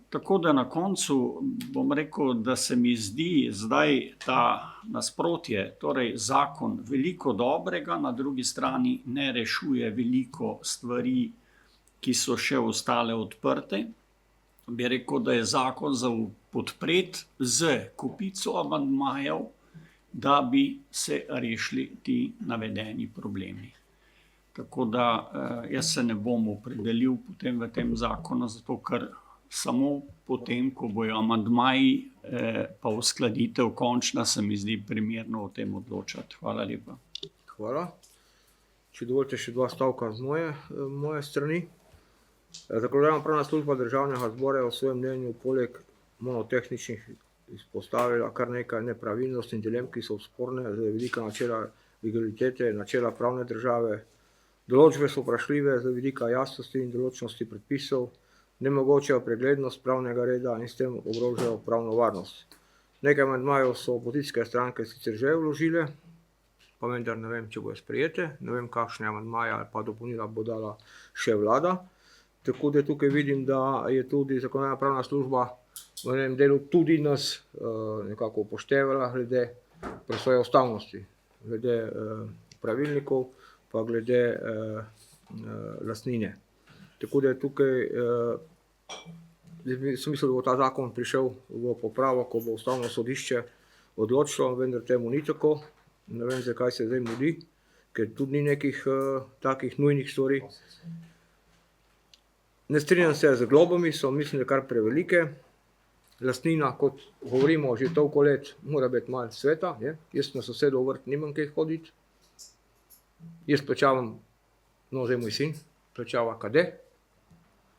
Tako da na koncu bom rekel, da se mi zdi zdaj ta nasprotje, torej zakon veliko dobrega, na drugi strani ne rešuje veliko stvari, ki so še ostale odprte. Bi rekel, da je zakon za podpreti z kupico amandmajev, da bi se rešili ti navedeni problemi. Tako da jaz se ne bom opredelil potem v tem zakonu, zato ker samo potem, ko bojo amandmaji pa uskladitev končna, se mi zdi primerno o tem odločati. Hvala lepa. Hvala. Če dovolite še 2 stavka z moje strani. Zakonodajno-pravna služba Državnega zbora je v svojem mnenju poleg monotehničnih izpostavila kar nekaj nepravilnosti in dilem, ki so sporne z vidika načela legalitete, načela pravne države. Določbe so vprašljive z vidika jasnosti in določnosti predpisov, ne omogočajo preglednost pravnega reda in s tem ogrožajo pravno varnost. Nekaj amandmajev so opozicijske stranke sicer že vložile, pa vendar ne vem, če bojo sprejete, ne vem, kakšne amandmaje ali pa dopolnila bo dala še vlada. Tako da tukaj vidim, da je tudi zakonodajno-pravna služba v enem delu tudi nas nekako upoštevala glede presoje ustavnosti, glede pravilnikov, pa glede lastnine. Tako da je tukaj, sem mislil, da bo ta zakon prišel v popravo, ko bo Ustavno sodišče odločilo, vendar temu ni tako. Ne vem, zakaj se zdaj mudi, ker tudi ni nekih takih nujnih stvari. Ne strinjam se z globami, so mislim, da kar prevelike. Lastnina, kot govorimo že toliko let, mora biti malo sveta. Jaz na sosedov vrt nimam kaj hoditi. Jaz plačavam, no zdaj moj sin, plačava KD.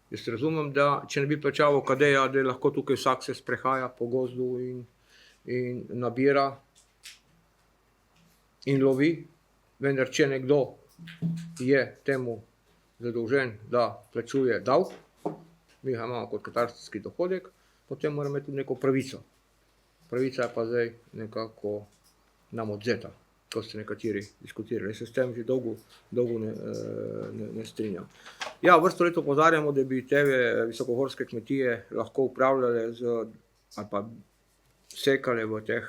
Jaz razumem, da če ne bi plačaval KD-ja, da lahko tukaj vsak se sprehaja po gozdu in nabira in lovi. Vendar, če nekdo je temu zadolžen, da plačuje davek, mi ga imamo kot katastrski dohodek, potem moramo imeti tudi neko pravico. Pravica je pa zdaj nekako nam odvzeta. kot ste nekateri diskutirali. Se s tem že dolgo ne strinjam. Ja, vrsto let opozarjamo, da bi te visokohorske kmetije lahko upravljale ali pa sekale v teh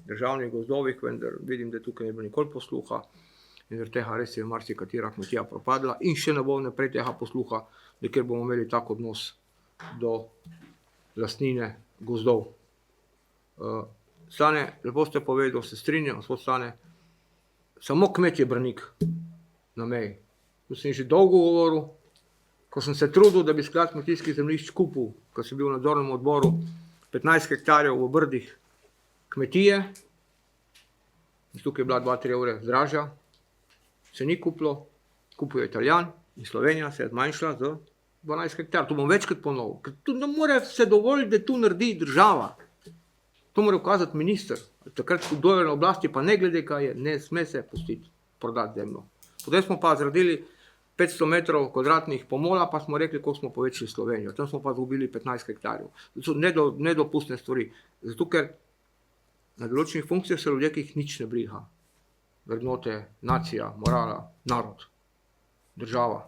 državnih gozdovih, vendar vidim, da tukaj ne bo nikoli posluha. In zaradi tega res je marsikatera kmetija propadla in še ne bo naprej tega posluha, dokler bomo imeli tak odnos do lastnine gozdov. Stane, lepo ste povedal, se strinjam, gospod Stane, samo kmet je branik na meji. To sem že dolgo govoril, ko sem se trudil, da bi sklad kmetijskih zemljišč kupil, ko sem bil v nadzornem odboru, 15 hektarjev v Brdih kmetije, in tukaj je bila 2-3 evre dražja, se ni kupilo, kupil je Italijan in Slovenija se je zmanjšala z 12 hektarjev. To bom večkrat ponovil, ker tu ne more se dovoliti, da tu naredi država. To mora ukazati minister. Takrat, ko kdo je na oblasti, pa ne glede kaj je, ne sme se pustiti prodati zemljo. Potem smo pa zgradili 500 metrov kvadratnih pomola, pa smo rekli, koliko smo povečali Slovenijo. Tam smo pa izgubili 15 hektarjev. To so nedopustne stvari. Zato, ker na določenih funkcijah so ljudje, ki jih nič ne briga. Vrednote, nacija, morala, narod, država.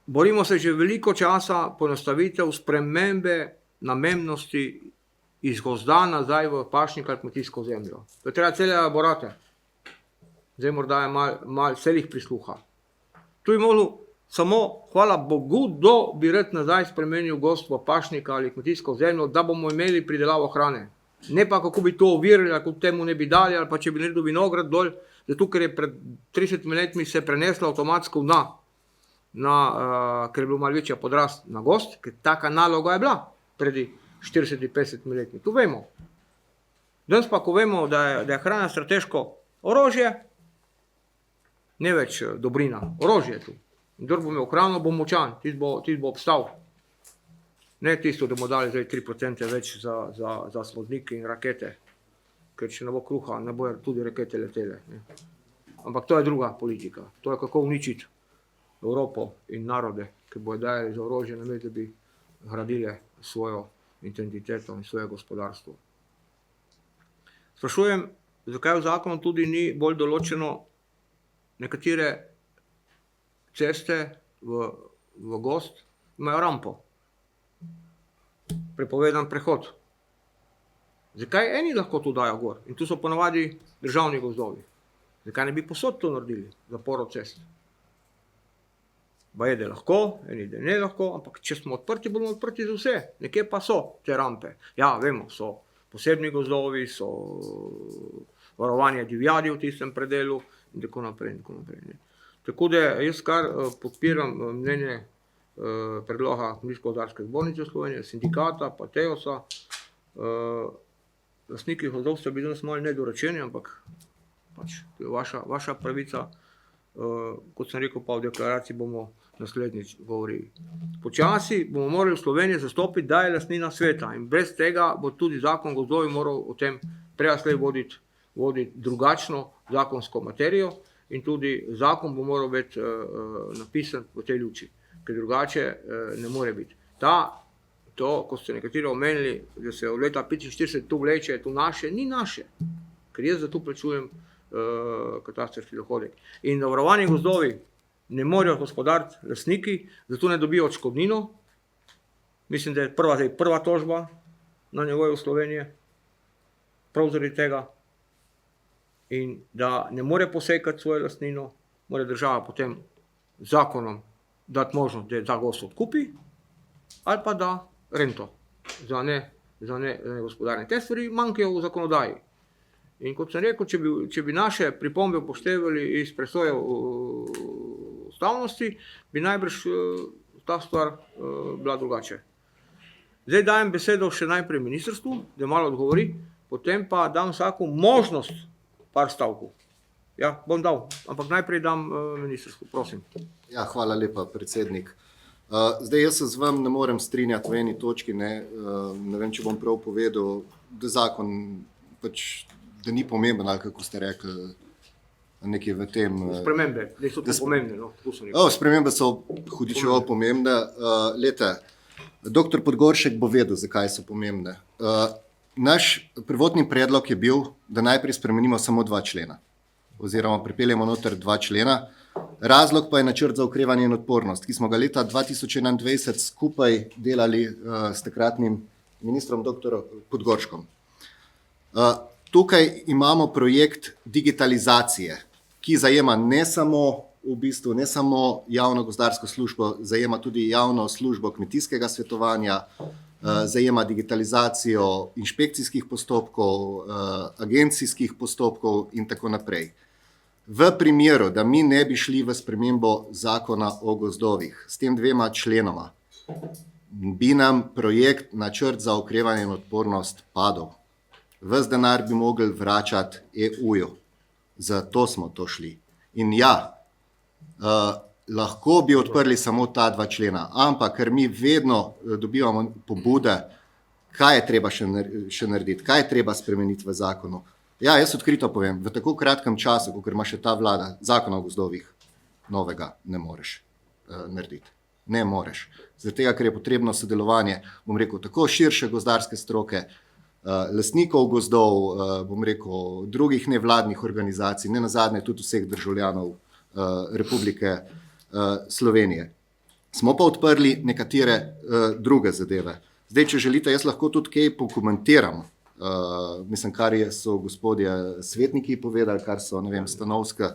Borimo se že veliko časa ponastavitev spremembe namembnosti iz gozda nazaj v pašnik ali kmetijsko zemljo. To je treba cele elaborate. Zdaj morda je malo celih prisluha. Tu je moglo samo, hvala Bogu, kdo bi rad nazaj spremenil gozd v pašnik ali kmetijsko zemljo, da bomo imeli pridelavo hrane. Ne pa kako bi to ovirali, ako temu ne bi dali, ali pa če bi naredil vinograd dol, zato ker je pred 30 letmi se prenesla avtomatsko ker je bilo malo večja podrast na gozd, ker taka naloga je bila pred 40-50 letmi. Tu vemo. Danes pa, ko vemo, da je hrana strateško orožje, ne več dobrina, orožje je tu. Kdor bo imel hrano, bo močan, tisti bo obstal. Ne tisto, da bomo dali zdaj 3% več za smodnike in rakete, ker če ne bo kruha, ne bojo tudi rakete letele. Ne. Ampak to je druga politika. To je kako uničiti Evropo in narode, ki bojo dajali za orožje, namesto da bi gradile svojo identiteto in svoje gospodarstvo. Sprašujem, zakaj v zakonu tudi ni bolj določeno nekatere ceste v gozd, imajo rampo. Prepovedan prehod. Zakaj eni lahko to dajo gor? In tu so ponavadi državni gozdovi. Zakaj ne bi posod to naredili, zaporo cest? Baje, da lahko, eni da ne lahko, ampak če smo odprti, bomo odprti za vse. Nekje pa so te rampe. Ja, vemo, so posebni gozdovi, so varovanje divjadi v tistem predelu in tako naprej. Tako da jaz kar podpiram mnenje predloga Kmetijsko-gozdarske zbornice Slovenije, sindikata, pa Teosa. Lastniki gozdov so bili danes malo nedorečeni, ampak pač to je vaša pravica. Kot sem rekel, pa v deklaraciji bomo naslednjič govorili. Počasi bomo morali v Sloveniji zastopiti, da je lastnina sveta in brez tega bo tudi zakon gozdovi moral o tem prejaslej voditi drugačno zakonsko materijo in tudi zakon bo moral biti napisan v tej luči, ker drugače ne more biti. To, ko ste nekateri omenili, da se od leta 45 tu vleče, tu naše, ni naše, ker jaz za to plačujem katastrski dohodek. In zavarovani gozdovi ne morejo gospodariti lastniki, zato ne dobijo odškodnino. Mislim, da je prva tožba na nivoju Slovenije, prav zaradi tega. In da ne more posekati svojo lastnino, mora država potem zakonom dati možnost, da gozd odkupi, ali pa da rento za negospodarne. Te stvari manjkajo v zakonodaji. In kot sem rekel, če bi naše pripombe upoštevali iz presoje ustavnosti, bi najbrž ta stvar bila drugače. Zdaj dajem besedo še najprej ministrstvu, da malo odgovori, potem pa dam vsako možnost par stavkov. Ja, bom dal, ampak najprej dam ministrstvu, prosim. Ja, hvala lepa, predsednik. Zdaj jaz se z vami ne morem strinjati v eni točki, ne vem, če bom prav povedal, da zakon pač da ni pomemben, ali kako ste rekli, nekaj v tem. Spremembe, da so pomembne. Spremembe so hudičevo pomembne. Dr. Podgoršek bo vedel, zakaj so pomembne. naš prvotni predlog je bil, da najprej spremenimo samo 2 člena oziroma pripeljemo noter 2 člena. Razlog pa je načrt za okrevanje in odpornost, ki smo ga leta 2021 skupaj delali s takratnim ministrom dr. Podgorškom. Tukaj imamo projekt digitalizacije, ki zajema ne samo javno gozdarsko službo, zajema tudi javno službo kmetijskega svetovanja, zajema digitalizacijo inšpekcijskih postopkov, agencijskih postopkov in tako naprej. V primeru, da mi ne bi šli v spremembo zakona o gozdovih s tem 2 členoma, bi nam projekt načrt za okrevanje in odpornost padel. Ves denar bi mogli vračati EU-ju. Zato smo to šli. In ja, lahko bi odprli samo ta 2 člena, ampak ker mi vedno dobivamo pobude, kaj je treba še narediti, kaj je treba spremeniti v zakonu. Ja, jaz odkrito povem, v tako kratkem času, kot ima še ta vlada, zakon o gozdovih novega ne moreš narediti. Ne moreš. Zaradi tega, ker je potrebno sodelovanje, bom rekel, tako širše gozdarske stroke, lastnikov gozdov, bom rekel, drugih nevladnih organizacij, ne nazadnje tudi vseh državljanov Republike Slovenije. Smo pa odprli nekatere druge zadeve. Zdaj, če želite, jaz lahko tudi kaj pokomentiram. Mislim, kar so gospodje svetniki povedali, kar so, ne vem, stanovske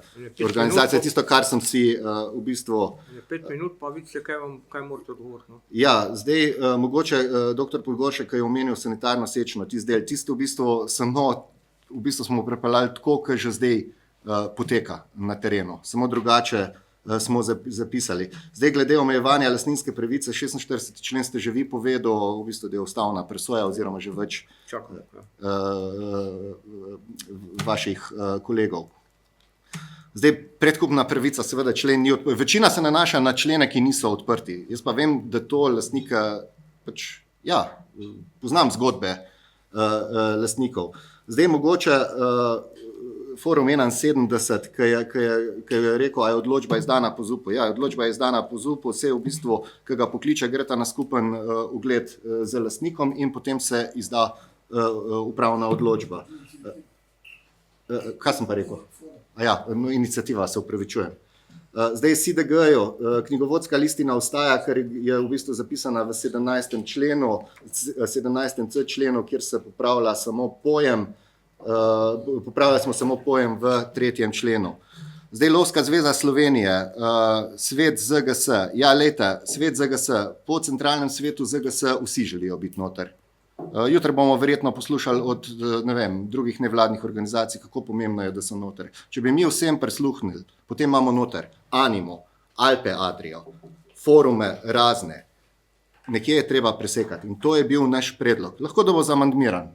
organizacije, tisto, kar sem si v bistvu... 5 minut, pa vidite, kaj morate odgovoriti. No? Ja, zdaj, mogoče dr. Podgoršek, ki je omenil sanitarno sečno, tisto v bistvu smo prepeljali tako, kot že zdaj poteka na terenu, samo drugače smo zapisali. Zdaj, glede omejevanja lastninske pravice, 46. člen ste že vi povedal, v bistvu, da je ustavna presoja oziroma že več vaših kolegov. Zdaj, predkupna pravica, seveda člen ni odprti. Večina se nanaša na člene, ki niso odprti. Jaz pa vem, da to lastnika, poznam zgodbe lastnikov. Zdaj, mogoče Forum 71, ki je rekel, a je odločba izdana po ZUP-u. Ja, odločba je izdana po ZUP-u, vse v bistvu, ki ga pokliče, greta na skupen ogled z lastnikom in potem se izda upravna odločba. Kaj sem pa rekel? Iniciativa, se upravičujem. Zdaj SIDG-ju, knjigovodska listina ostaja, ker je v bistvu zapisana v 17. členu, kjer se popravlja samo pojem, popravljali smo samo pojem v 3. členu. Zdaj, Lovska zveza Slovenije, svet ZGS, ja, lejte, svet ZGS, po centralnem svetu ZGS vsi želijo biti noter. Jutri bomo verjetno poslušali od, ne vem, drugih nevladnih organizacij, kako pomembno je, da so noter. Če bi mi vsem prisluhnili, potem imamo noter Animo, Alpe Adrio, forume razne, nekje je treba presekati in to je bil naš predlog. Lahko da bo zamandmiran.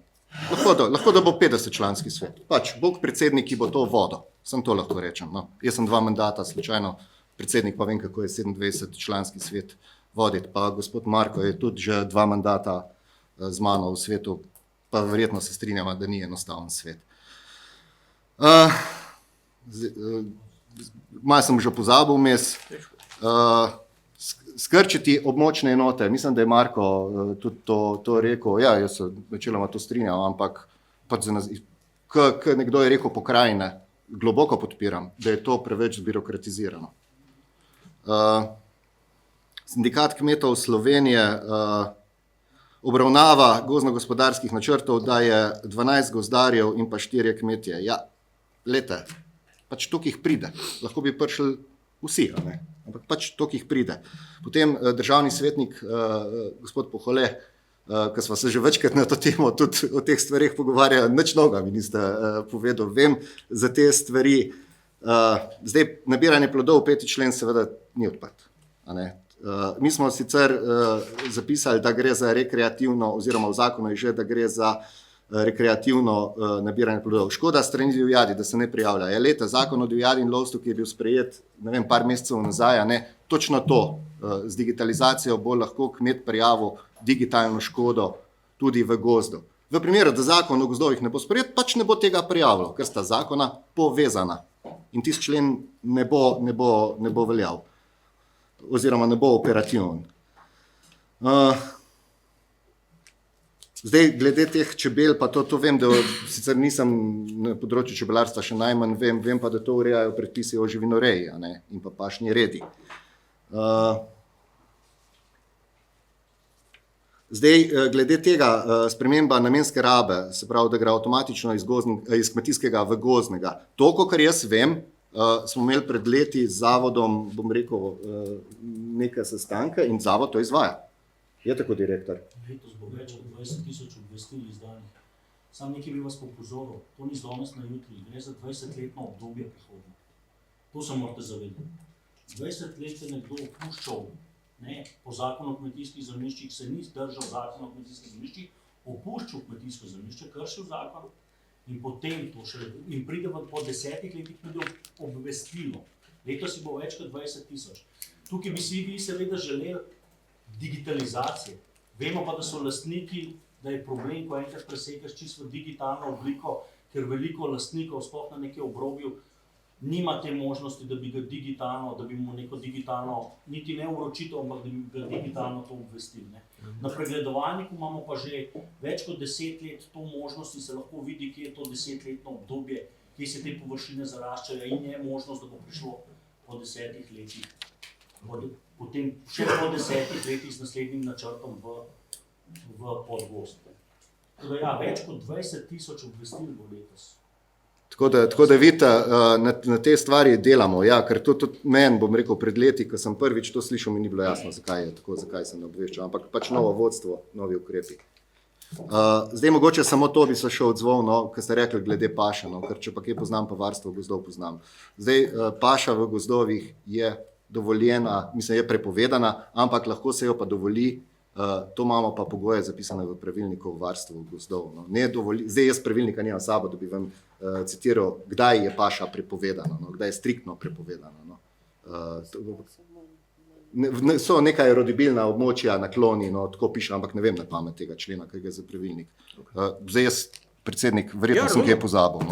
Lahko da bo 50-članski svet. Bog predsednik, ki bo to vodil. Sem to lahko rečem. No. Jaz sem 2 mandata, slučajno predsednik, pa vem, kako je 27-članski svet voditi. Pa gospod Marko je tudi že 2 mandata z mano v svetu, pa verjetno se strinjamo, da ni enostaven svet. Malo sem že pozabil vmes. Skrčiti območne enote, mislim, da je Marko tudi to rekel, ja, jaz se načeloma to strinjam, ampak ko nekdo je rekel pokrajine, globoko podpiram, da je to preveč zbirokratizirano. Sindikat kmetov Slovenije obravnava gozdno-gospodarskih načrtov, da je 12 gozdarjev in pa 4 kmetje. Ja, lete, toliko jih pride, lahko bi prišli vsi, ne? Ampak toliko jih pride. Potem državni svetnik, gospod Pohole, ki smo se že večkrat na to temo tudi o teh stvarih pogovarjali, nič novega mi niste povedal, vem za te stvari. Zdaj, nabiranje plodov, 5. člen seveda ni odprt. Mi smo sicer zapisali, da gre za rekreativno, oziroma v zakonu je že, da gre za rekreativno nabiranje plodov. Škoda strani divjadi, da se ne prijavlja. Je leta zakon o divjadi in lovstvu, ki je bil sprejet, ne vem, par mesecev nazaj, točno to, z digitalizacijo bo lahko kmet prijavil digitalno škodo tudi v gozdu. V primeru, da zakon o gozdovih ne bo sprejet, ne bo tega prijavilo, ker sta zakona povezana in tisti člen ne bo veljal oziroma ne bo operativen. Zdaj, glede teh čebel, pa to vem, da sicer nisem na področju čebelarstva še najmanj vem pa, da to urejajo predpisi o živinoreji, a ne, in pa pašni redi. Zdaj, glede tega sprememba namenske rabe, se pravi, da gre avtomatično iz kmetijskega v gozdnega. To, kar jaz vem, smo imeli pred leti z zavodom, bom rekel, neke sestanke in zavod to izvaja. Je tako, direktor? Letos bo več kot 20.000 obvestil izdanih. Sam nekaj bi vas popozoril, to ni z danes na jutri, gre za 20-letno obdobje prihodnje. To se morate zavedati. 20 let je nekdo opuščal, po zakonu o kmetijskih zemljiščih se ni držal zakona o kmetijskih zemljiščih, opuščal kmetijsko zemljišče, kršil zakon in potem to še, in pride po 10 letih pride obvestilo. Letos je bo več kot 20.000. Tukaj bi si vi seveda želeli digitalizacije. Vemo pa, da so lastniki, da je problem, ko enkrat presekaš čisto v digitalno obliko, ker veliko lastnikov, sploh na nekaj obrobju, nima te možnosti, da bi ga digitalno, da bi mu neko digitalno, niti ne vročitev, ampak da bi ga digitalno to obvestili. Na pregledovalniku imamo pa že več kot 10 let to možnosti, se lahko vidi, kje je to 10-letno obdobje, kje se te površine zaraščajo in je možnost, da bo prišlo po 10 letih. Potem še po 10 letih z naslednjim načrtom v podgost. Tako da ja, več kot 20.000 obvestil bo letos. Tako da vidite, na te stvari delamo, ja, ker to tudi meni, bom rekel, pred leti, ko sem prvič to slišal, mi ni bilo jasno, zakaj je tako, zakaj se ne obvešča, ampak pač novo vodstvo, novi ukrepi. Zdaj mogoče samo to bi se še odzval, kar ste rekli glede paše, ker če pa kje poznam, pa varstvo gozdov poznam. Zdaj, paša v gozdovih je dovoljena, mislim, je prepovedana, ampak lahko se jo pa dovoli, to imamo pa pogoje zapisane v pravilniku o varstvu gozdov. Zdaj jaz pravilnika nimam sabo, da bi vam citiral, kdaj je paša prepovedana, kdaj je striktno prepovedana. So neka erodibilna območja, nakloni, tako piše, ampak ne vem na pamet tega člena, kaj je za pravilnik. Zdaj jaz, predsednik, verjetno sem kje pozabil.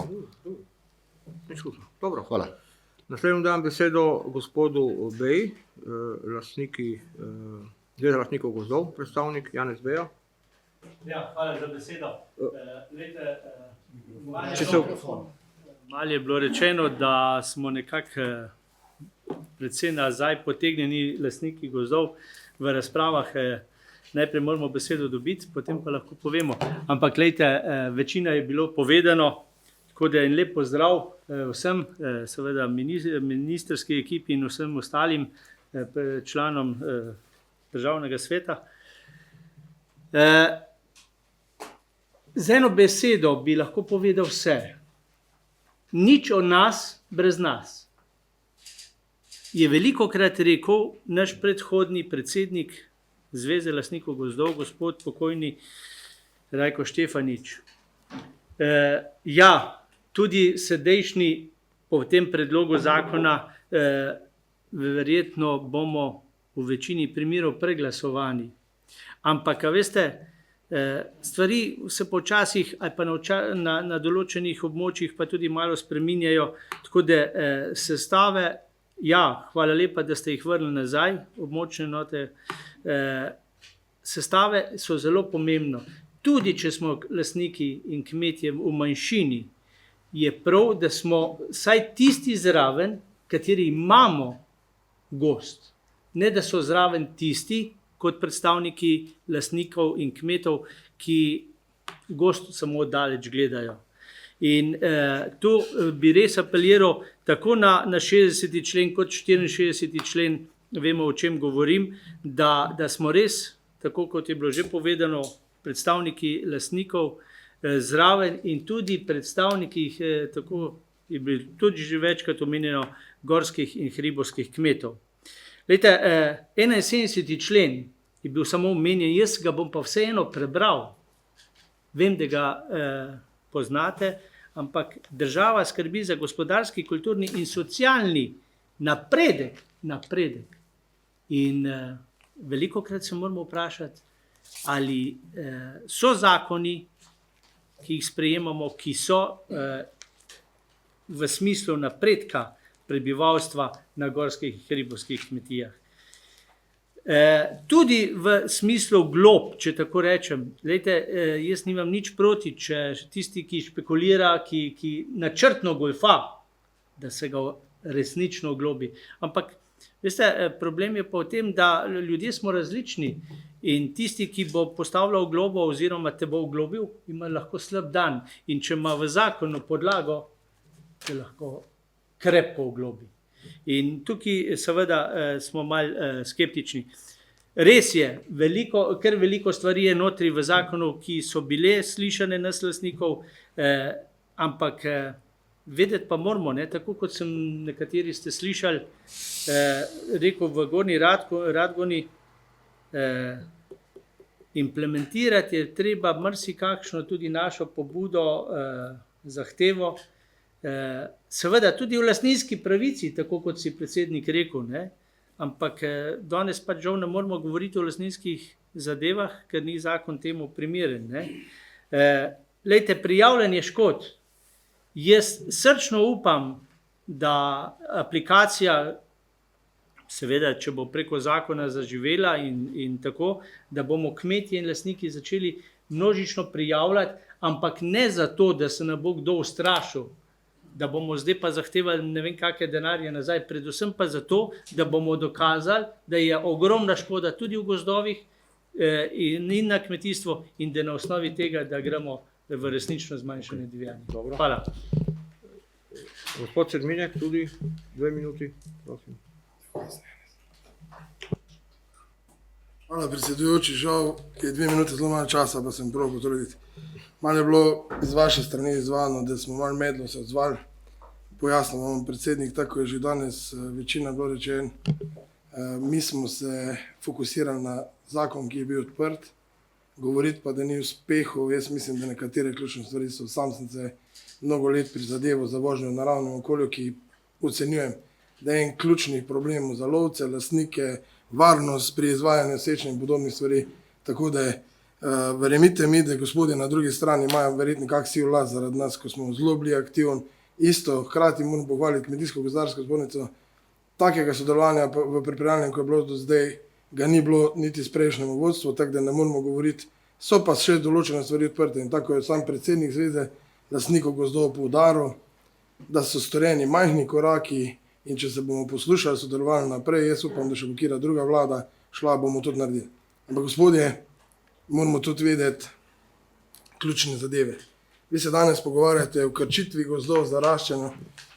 Dobro. Hvala. Naslednjo dam besedo gospodu Beji, Zveza lastnikov gozdov, predstavnik Janez Beja. Ja, hvala za besedo. Malo je bilo rečeno, da smo nekako predvsem nazaj potegnjeni lastniki gozdov v razpravah. Najprej moramo besedo dobiti, potem pa lahko povemo. Ampak glejte, večina je bilo povedano, tako da en lep pozdrav vsem, seveda ministrski ekipi in vsem ostalim članom državnega sveta. Z eno besedo bi lahko povedal vse. Nič od nas brez nas. Je velikokrat rekel naš predhodni predsednik Zveze lastnikov gozdov, gospod pokojni Rajko Štefanič. Ja, tudi sedajšnji po tem predlogu zakona verjetno bomo v večini primerov preglasovani. Ampak, veste, stvari se počasih ali pa na določenih območjih pa tudi malo spreminjajo, tako da sestave, ja, hvala lepa, da ste jih vrnili nazaj, območne enote, sestave so zelo pomembno. Tudi, če smo lastniki in kmetje v manjšini, je prav, da smo vsaj tisti zraven, kateri imamo gost. Ne, da so zraven tisti, kot predstavniki lastnikov in kmetov, ki gost samo daleč gledajo. In tu bi res apeliral tako na 60. člen kot 64. člen, vemo, o čem govorim, da smo res, tako kot je bilo že povedano, predstavniki lastnikov zraven in tudi predstavniki, tako je bilo tudi že večkrat omenjeno, gorskih in hribovskih kmetov. Lejte, 71. člen je bil samo omenjen, jaz ga bom pa vseeno prebral. Vem, da ga poznate, ampak država skrbi za gospodarski, kulturni in socialni napredek. In velikokrat se moramo vprašati, ali so zakoni, ki jih sprejemamo, ki so v smislu napredka prebivalstva na gorskih in hribovskih kmetijah. Tudi v smislu glob, če tako rečem. Lejte, jaz nimam nič proti, če tisti, ki špekulira, ki načrtno golfa, da se ga resnično oglobi. Ampak, veste, problem je pa v tem, da ljudje smo različni in tisti, ki bo postavljal globo oziroma te bo oglobil, ima lahko slab dan. In če ima v zakonu podlago, te lahko krepko oglobi. In tukaj seveda smo malo skeptični. Res je, kar veliko stvari je notri v zakonu, ki so bile slišane nas lastnikov, ampak vedeti pa moramo, ne, tako kot sem nekateri ste slišali, rekel v Gornji Radgoni, implementirati je treba marsikakšno tudi našo pobudo, zahtevo, seveda tudi v lastninski pravici, tako kot si predsednik rekel, ne? Ampak danes pač žal ne moramo govoriti o lastninskih zadevah, ker ni zakon temu primeren. Lejte, prijavljanje škod. Jaz srčno upam, da aplikacija, seveda, če bo preko zakona zaživela in tako, da bomo kmetje in lastniki začeli množično prijavljati, ampak ne zato, da se ne bo kdo ustrašil, da bomo zdaj pa zahtevali ne vem kakšne denarje nazaj, predvsem pa zato, da bomo dokazali, da je ogromna škoda tudi v gozdovih in na kmetijstvu in da na osnovi tega, da gremo v resnično zmanjšanje divjanja. Hvala. Gospod Sedminek, tudi 2 minuti, prosim. Hvala, predsedujoči, žal je 2 minute zelo malo časa, pa sem prav potruditi. Malo je bilo iz vaše strani izvano, da smo malo medlo se odzvali. Pojasnil vam predsednik, tako je že danes večina bilo rečen. Mi smo se fokusirali na zakon, ki je bil odprt. Govoriti pa, da ni uspehov, jaz mislim, da nekatere ključne stvari so. Sam sem se mnogo let prizadeval za vožnjo v naravnem okolju, ki ocenjujem, da je en ključnih problemov za lovce, lastnike, varnost pri izvajanju sečnje in podobnih stvari. Tako da verjemite mi, da gospodje na drugi strani imajo verjetno kak siv las zaradi nas, ko smo zelo bili aktivni. Isto, hkrati moram pohvaliti Kmetijsko-gozdarsko zbornico. Takega sodelovanja v pripravljanju, ko je bilo do zdaj, ga ni bilo niti s prejšnjemu vodstvu, tako da ne moramo govoriti. So pa še določene stvari odprte in tako je sam predsednik Zveze lastnikov gozdov poudaril, da so storjeni majhni koraki in če se bomo poslušali, sodelovali naprej, jaz upam, da še bo kira druga vlada šla, bomo tudi naredili. Ampak gospodje, moramo tudi vedeti ključne zadeve. Vi se danes pogovarjate o krčitvi gozdov, zaraščanju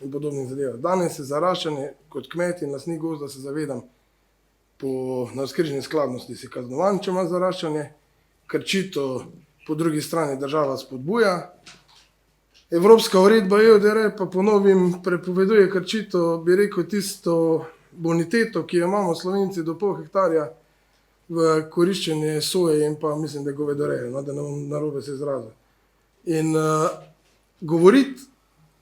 in podobnih zadevah. Danes je zaraščanje kot kmet in lastnik gozda, se zavedam, po navzkrižni skladnosti si kaznovan, če ima zaraščanje, krčitev po drugi strani država spodbuja. Evropska uredba EODR pa ponovim prepoveduje krčitev, bi rekel, tisto boniteto, ki jo imamo Slovenci do pol hektarja v koriščenje soje in pa mislim, da govedoreje, no, da ne bom narobe se izrazil. In govoriti,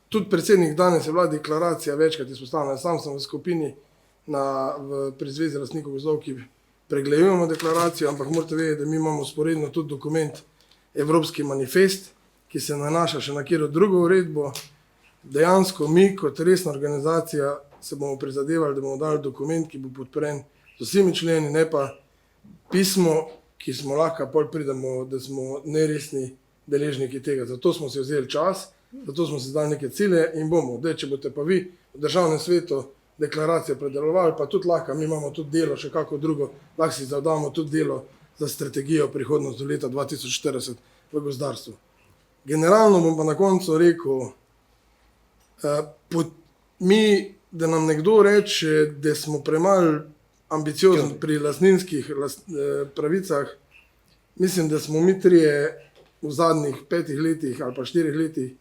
tudi predsednik danes je bila deklaracija večkrat izpostavljena, sam sem v skupini pri Zvezi lastnikov gozdov, ki pregledujemo deklaracijo, ampak morate vedeti, da mi imamo sporedno tudi dokument Evropski manifest, ki se nanaša še na katero drugo uredbo. Dejansko mi kot resna organizacija se bomo prizadevali, da bomo dali dokument, ki bo podpren z vsemi členi, ne pa pismo, ki smo lahko pol pridemo, da smo neresni deležniki tega. Zato smo si vzeli čas, zato smo si dali neke cilje in bomo. Če boste pa vi v državnem svetu deklaracijo predelovali, pa tudi lahko, mi imamo tudi delo, še kako drugo, lahko si zadamo tudi delo za strategijo prihodnost do leta 2040 v gozdarstvu. Generalno bom pa na koncu rekel, da nam nekdo reče, da smo premalo ambiciozni pri lastninskih pravicah, mislim, da smo mi trije v zadnjih 5 letih ali pa 4 letih,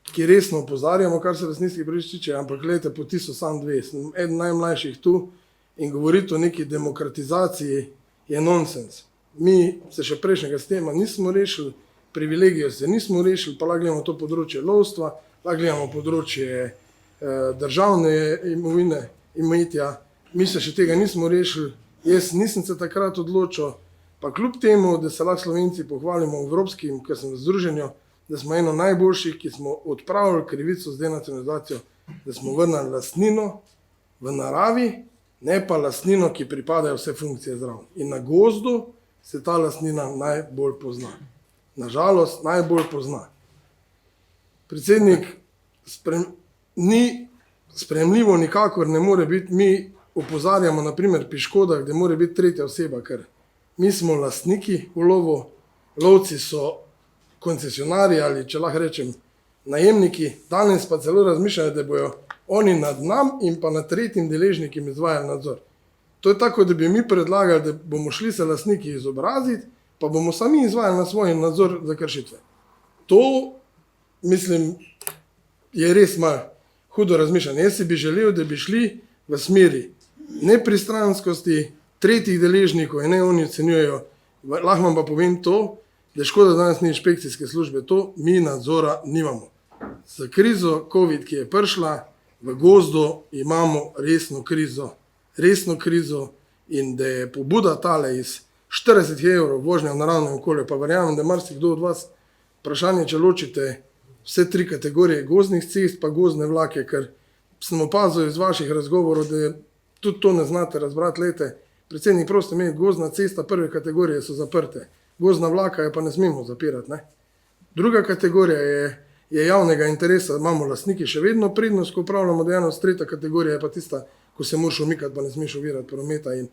ki resno opozarjamo, kar se lastninskih pravic tiče, ampak gledajte, poti so samo 2. Sem eden najmlajših tu in govoriti o neki demokratizaciji je nonsens. Mi se še prejšnjega sistema nismo rešili, privilegijo se nismo rešili, pa lahko gledamo to področje lovstva, lahko gledamo področje državne imovine, imetja. Mi se še tega nismo rešili, jaz nisem se takrat odločil, pa kljub temu, da se lahko Slovenci pohvalimo v evropskim, ker sem v združenju, da smo eno najboljših, ki smo odpravili krivico z denacionalizacijo, da smo vrnili lastnino v naravi, ne pa lastnino, ki pripadajo vse funkcije zraven. In na gozdu se ta lastnina najbolj pozna. Nažalost, najbolj pozna. Predsednik, ni sprejemljivo, nikakor ne more biti, mi opozarjamo naprimer pri škodah, da mora biti tretja oseba, ker mi smo lastniki v lovu, lovci so koncesionarji ali, če lahko rečem, najemniki, danes pa celo razmišljajo, da bojo oni nad nam in pa nad tretjim deležnikom izvajali nadzor. To je tako, da bi mi predlagali, da bomo šli se lastniki izobraziti, pa bomo sami izvajali na svoj nadzor za kršitve. To, mislim, je res malo hudo razmišljanje. Jaz si bi želel, da bi šli v smeri nepristranskosti tretjih deležnikov in ne oni ocenjujejo. Lahko vam pa povem to, da je škoda, da danes ni inšpekcijske službe, to mi nadzora nimamo. Za krizo COVID, ki je prišla, v gozdu imamo resno krizo in da je pobuda tale iz 40 € vožnja v naravnem okolju, pa verjamem, da marsikdo od vas vprašanje, če ločite vse tri kategorije gozdnih cest pa gozdne vlake, ker sem opazil iz vaših razgovorov, da tudi to ne znate razbrati, lete, predsednik, proste imeti, gozdna cesta prve kategorije so zaprte, gozdna vlaka je pa ne smemo zapirati, ne. Druga kategorija je javnega interesa, imamo lastniki še vedno prednost, ko upravljamo dejavnost, tretja kategorija je pa tista, ko se moraš umikati, pa ne smeš ovirati prometa. In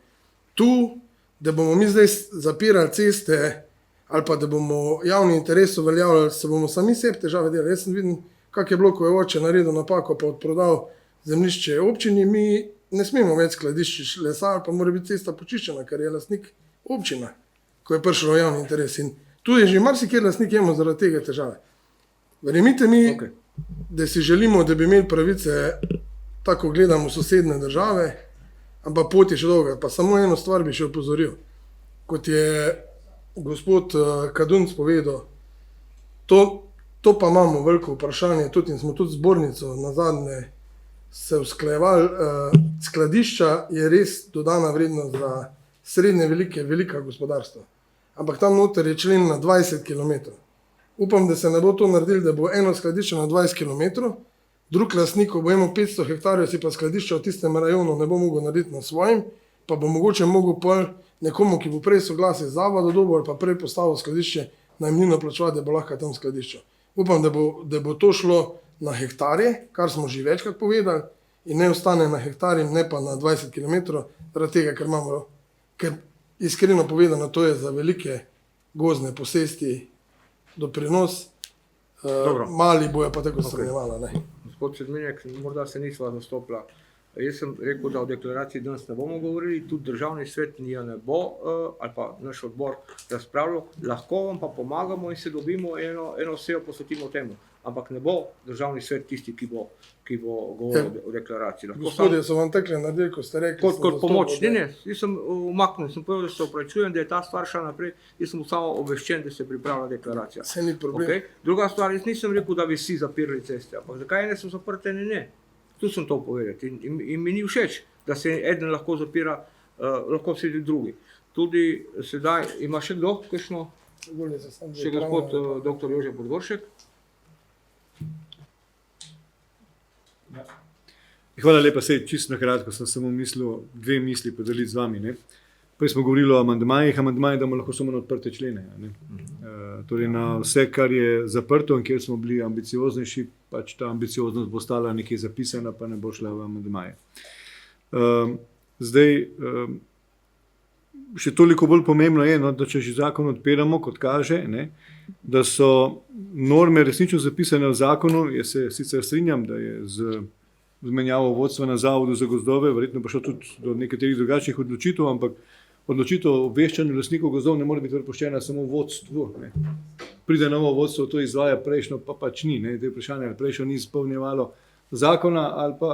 tu, da bomo mi zdaj zapirali ceste ali pa da bomo javni interes uveljavljali, se bomo sami sebi težave delali. Jaz sem vidim, kak je bilo, ko je oče naredil napako pa odprodal zemljišče občini, mi ne smemo več skladišči lesa, pa mora biti cesta počiščena, ker je lastnik občina, ko je prišel javni interes. In tu je že marsikjer lastnik imel zaradi tega težave. Verjemite mi, da si želimo, da bi imeli pravice, tako gledamo sosedne države, ampak pot je še dolga. Pa samo eno stvar bi še opozoril. Kot je gospod Kadunc povedal, to pa imamo veliko vprašanje, tudi in smo tudi zbornico nazadnje se usklajevali. Skladišča je res dodana vrednost za srednje velika gospodarstva. Ampak tam noter je člen na 20 km. Upam, da se ne bo to naredili, da bo eno skladišče na 20 km, drug lastnik, ko bo imel 500 hektarjev, si pa skladišča v tistem rajonu ne bo mogel narediti na svojim, pa bo mogoče mogel pol nekomu, ki bo prej soglasje z zavoda dobil ali pa prej postavil skladišče, najemnino plačevati, da bo lahko tam skladiščal. Upam, da bo to šlo na hektarje, kar smo že večkrat povedali, in ne ostane na hektarje, ne pa na 20 km, zaradi tega, ker iskreno povedano, to je za velike gozdne posesti doprinos, mali bojo pa tako srednjevala. Gospod Sedminek, morda se nisva zastopila. Jaz sem rekel, da o deklaraciji danes ne bomo govorili, tudi državni svet nije ne bo, ali pa naš odbor razpravljal, lahko vam pa pomagamo in se dobimo eno sejo posvetimo temu. Ampak ne bo državni svet tisti, ki bo govoril o deklaraciji. Gospodje, so vam tekle naredili, ko ste rekli... Kot pomoč. Ne, jaz sem umaknil, sem povedal, da se opravičujem, da je ta stvar šla naprej, jaz sem samo obveščen, da se pripravlja deklaracija. Se ni problem. Druga stvar, jaz nisem rekel, da bi vsi zapirali ceste, ampak zakaj ene so zaprte, ne. Tu sem to povedati in mi ni všeč, da se eden lahko zapira, lahko sedi drugi. Tudi sedaj ima še kdo, kakšno? Še gospod dr. Jože Podgoršek. Hvala lepa, sej čisto na kratko sem samo mislil dve misli podeliti z vami. Prej smo govorili o amandmajih, damo lahko samo na odprte člene. Torej na vse, kar je zaprto in kjer smo bili ambicioznejši, pač ta ambicioznost bo stala nekje zapisana, pa ne bo šla v amandmaje. Zdaj, še toliko bolj pomembno je, da če že zakon odpiramo, kot kaže, da so norme resnično zapisane v zakonu. Jaz se sicer strinjam, da je z menjavo vodstva na Zavodu za gozdove verjetno prišlo tudi do nekaterih drugačnih odločitev, ampak odločitev o obveščanju lastnikov gozdov ne more biti prepuščena samo vodstvu. Pride novo vodstvo, to izvaja, prejšnjo pa pač ni. To je vprašanje, ali prejšnjo ni izpolnjevalo zakona ali pa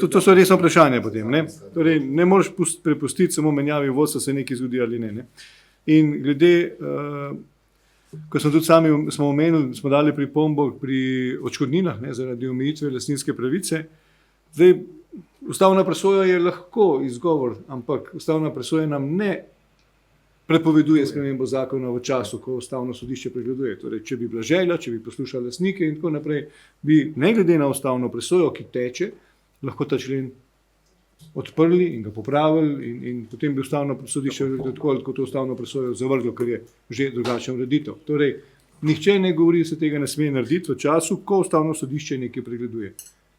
to so resno vprašanja potem. Torej ne moreš prepustiti samo menjavi vodstva, se nekaj zgodi ali ne. In glede, ko smo tudi sami omenili, smo dali pripombo pri odškodninah zaradi omejitve lastninske pravice. Zdaj, ustavna presoja je lahko izgovor, ampak ustavna presoja nam ne prepoveduje spremembo zakona v času, ko ustavno sodišče pregleduje. Torej, če bi bila želja, če bi poslušali lastnike in tako naprej, bi ne glede na ustavno presojo, ki teče, lahko ta člen odprli in ga popravili in potem bi ustavno sodišče tako to ustavno presojo zavrglo, ker je že drugačna ureditev. Torej, nihče ne govori, da se tega ne sme narediti v času, ko ustavno sodišče nekaj pregleduje.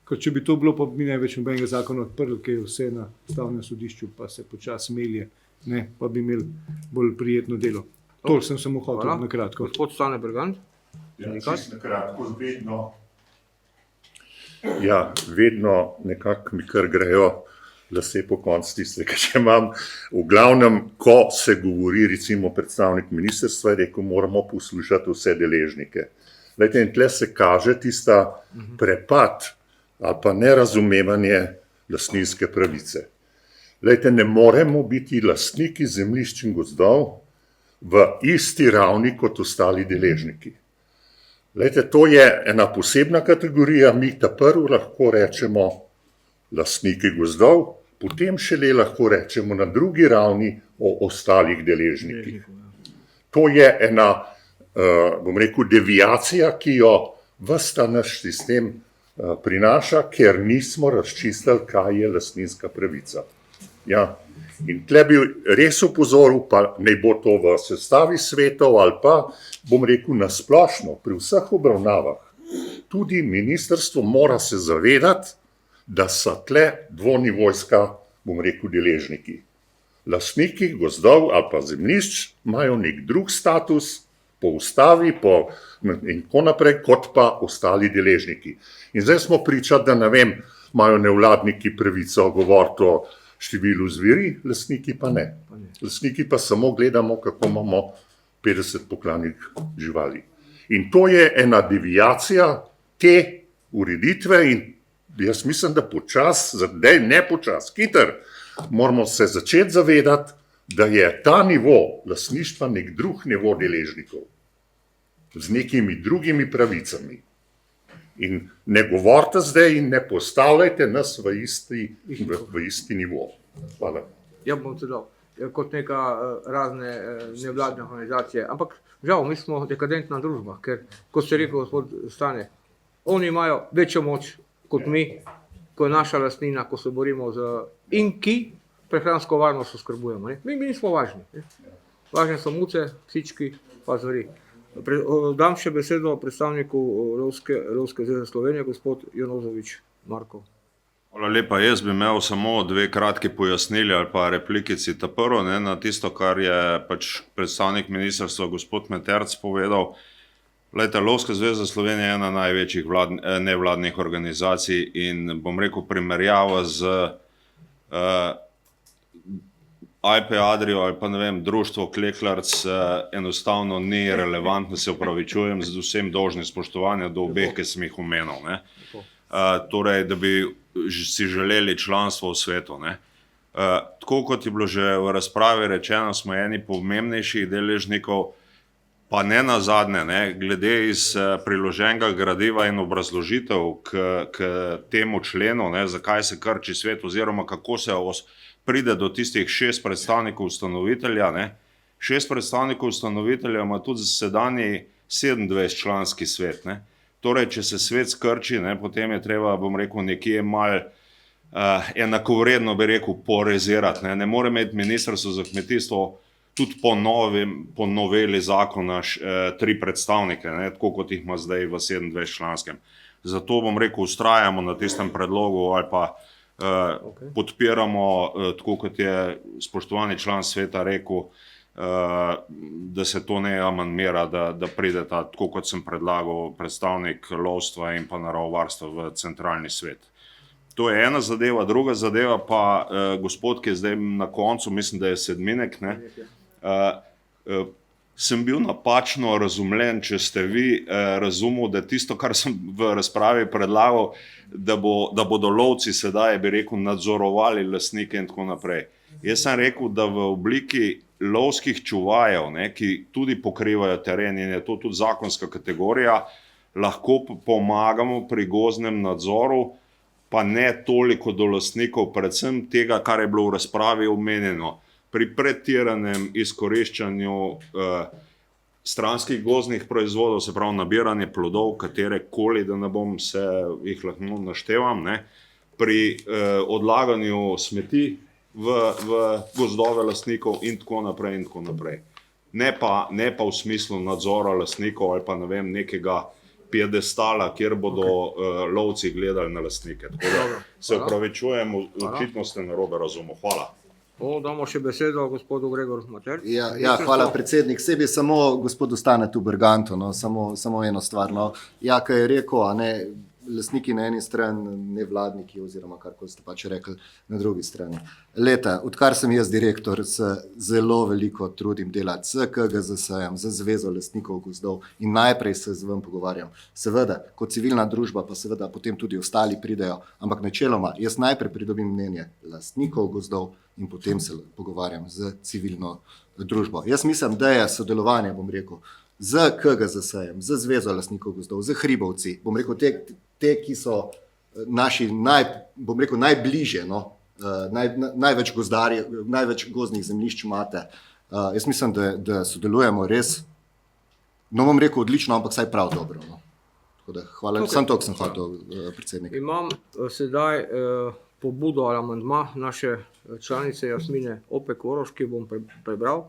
Ker če bi to bilo, pa bi ne več nobenega zakona odprli, ker je vse na ustavnem sodišču, pa se počasi melje, ne, pa bi imeli bolj prijetno delo. To sem samo hotel na kratko. Gospod Stane Bergant. Ja, čisto na kratko, vedno nekako mi kar grejo lase po koncu tistega, če imam. V glavnem, ko se govori, recimo predstavnik ministrstva je rekel, moramo poslušati vse deležnike. Glejte, in tle se kaže tista prepad ali pa nerazumevanje lastninske pravice. Glejte, ne moremo biti lastniki zemljišč in gozdov v isti ravni kot ostali deležniki. Glejte, to je ena posebna kategorija, mi ta prvi lahko rečemo lastniki gozdov, potem šele lahko rečemo na drugi ravni o ostalih deležnikih. To je ena, bom rekel, deviacija, ki jo ves ta naš sistem prinaša, ker nismo razčistili, kaj je lastninska pravica. Ja. In tle bi res upozoril, pa naj bo to v sestavi svetov ali pa, bom rekel, nasplošno, pri vseh obravnavah, tudi ministrstvo mora se zavedati, da so tle dvonivojska, bom rekel, deležniki. Lastniki gozdov ali pa zemljišč imajo nek drug status, po ustavi in tako naprej, kot pa ostali deležniki. In zdaj smo pričali, da ne vem, imajo nevladniki pravico govoriti o številu zveri, lastniki pa ne. Lastniki pa samo gledamo, kako imamo 50 poklanih živali. In to je ena deviacija te ureditve in jaz mislim, da počas, zdaj ne počas, hiter, moramo se začeti zavedati, da je ta nivo lastništva nek drug nivo deležnikov z nekimi drugimi pravicami. In ne govorite zdaj in ne postavljajte nas v isti nivo. Hvala. Ja bom se dal, kot neka razne nevladne organizacije, ampak žal, mi smo dekadentna družba, ker, kot ste rekel gospod Stane, oni imajo večjo moč kot mi, ko je naša lastnina, ko se borimo in ki prehransko varnost oskrbujemo. Mi nismo važni. Važne so muce, psički, pa zveri. Dam še besedo predstavniku Lovske zveze Slovenije, gospod Jonozovič Marko. Hvala lepa, jaz bi imel samo dve kratki pojasnili ali pa replikici. Ta prvo, na tisto, kar je pač predstavnik ministrstva gospod Meterc povedal. Glejte, Lovska zveza Slovenije je ena največjih nevladnih organizacij in bom rekel primerjava z IP Adrio ali pa ne vem, društvo Kleklarc enostavno ni relevantno, se opravičujem, z vsem dolžnim spoštovanjem do obeh, ki sem jih omenil. Torej, da bi si želeli članstvo v svetu. Tako kot je bilo že v razpravi rečeno, smo eni pomembnejših deležnikov, pa ne nazadnje, glede iz priloženega gradiva in obrazložitev k temu členu, zakaj se krči svet oziroma kako se pride do tistih 6 predstavnikov ustanovitelja. 6 predstavnikov ustanovitelja ima tudi sedanji 27-članski svet. Torej, če se svet skrči, potem je treba, bom rekel, nekje malo enakovredno, bi rekel, porezirati. Ne more imeti ministrstvo za kmetijstvo tudi po noveli zakona 3 predstavnike, tako kot jih ima zdaj v 27-članskem. Zato, bom rekel, vztrajamo na tistem predlogu ali pa podpiramo, tako kot je spoštovani član sveta rekel, da se to ne amandmira, da prideta, tako kot sem predlagal, predstavnik lovstva in pa naravovarstva v centralni svet. To je ena zadeva, druga zadeva pa gospod, ki je zdaj na koncu, mislim, da je Sedminek, sem bil napačno razumljen, če ste vi razumeli, da tisto, kar sem v razpravi predlagal, da bodo lovci sedaj, bi rekel, nadzorovali lastnike in tako naprej. Jaz sem rekel, da v obliki lovskih čuvajev, ki tudi pokrivajo teren in je to tudi zakonska kategorija, lahko pomagamo pri gozdnem nadzoru, pa ne toliko do lastnikov, predvsem tega, kar je bilo v razpravi omenjeno, pri pretiranem izkoriščanju stranskih gozdnih proizvodov, se pravi nabiranje plodov, katerekoli, da ne bom se jih lahko naštevam, pri odlaganju smeti v gozdove lastnikov in tako naprej in tako naprej. Ne pa v smislu nadzora lastnikov ali pa ne vem, nekega piedestala, kjer bodo lovci gledali na lastnike. Tako da se opravičujem, očitno ste narobe razumel. Hvala. Damo še besedo gospodu Gregor Mater. Ja, hvala predsednik. Sebi samo gospodu Stanetu Bergantu, no, samo eno stvar. No. Ja, kaj je rekel, a ne, lastniki na eni strani, nevladniki oziroma karkoli ste pač rekli na drugi strani. Leta, odkar sem jaz direktor, se zelo veliko trudim delati z KGZS-jem, z Zvezo lastnikov gozdov in najprej se z vam pogovarjam. Seveda, kot civilna družba, pa seveda potem tudi ostali pridejo, ampak načeloma jaz najprej pridobim mnenje lastnikov gozdov in potem se pogovarjam z civilno družbo. Jaz mislim, da je sodelovanje, bom rekel, z KGZS-jem, z Zvezo lastnikov gozdov, z Hribovci, bom rekel, te ki so naši najbliže, no, največ gozdarjev, največ gozdnih zemljišč imate. Jaz mislim, da sodelujemo res, no bom rekel odlično, ampak saj prav dobro. No. Tako da, hvala, samo toliko sem hotel, predsednik. Imam sedaj pobudo ali amandma naše članice Jasmine Opek Oroš, ki bom prebral.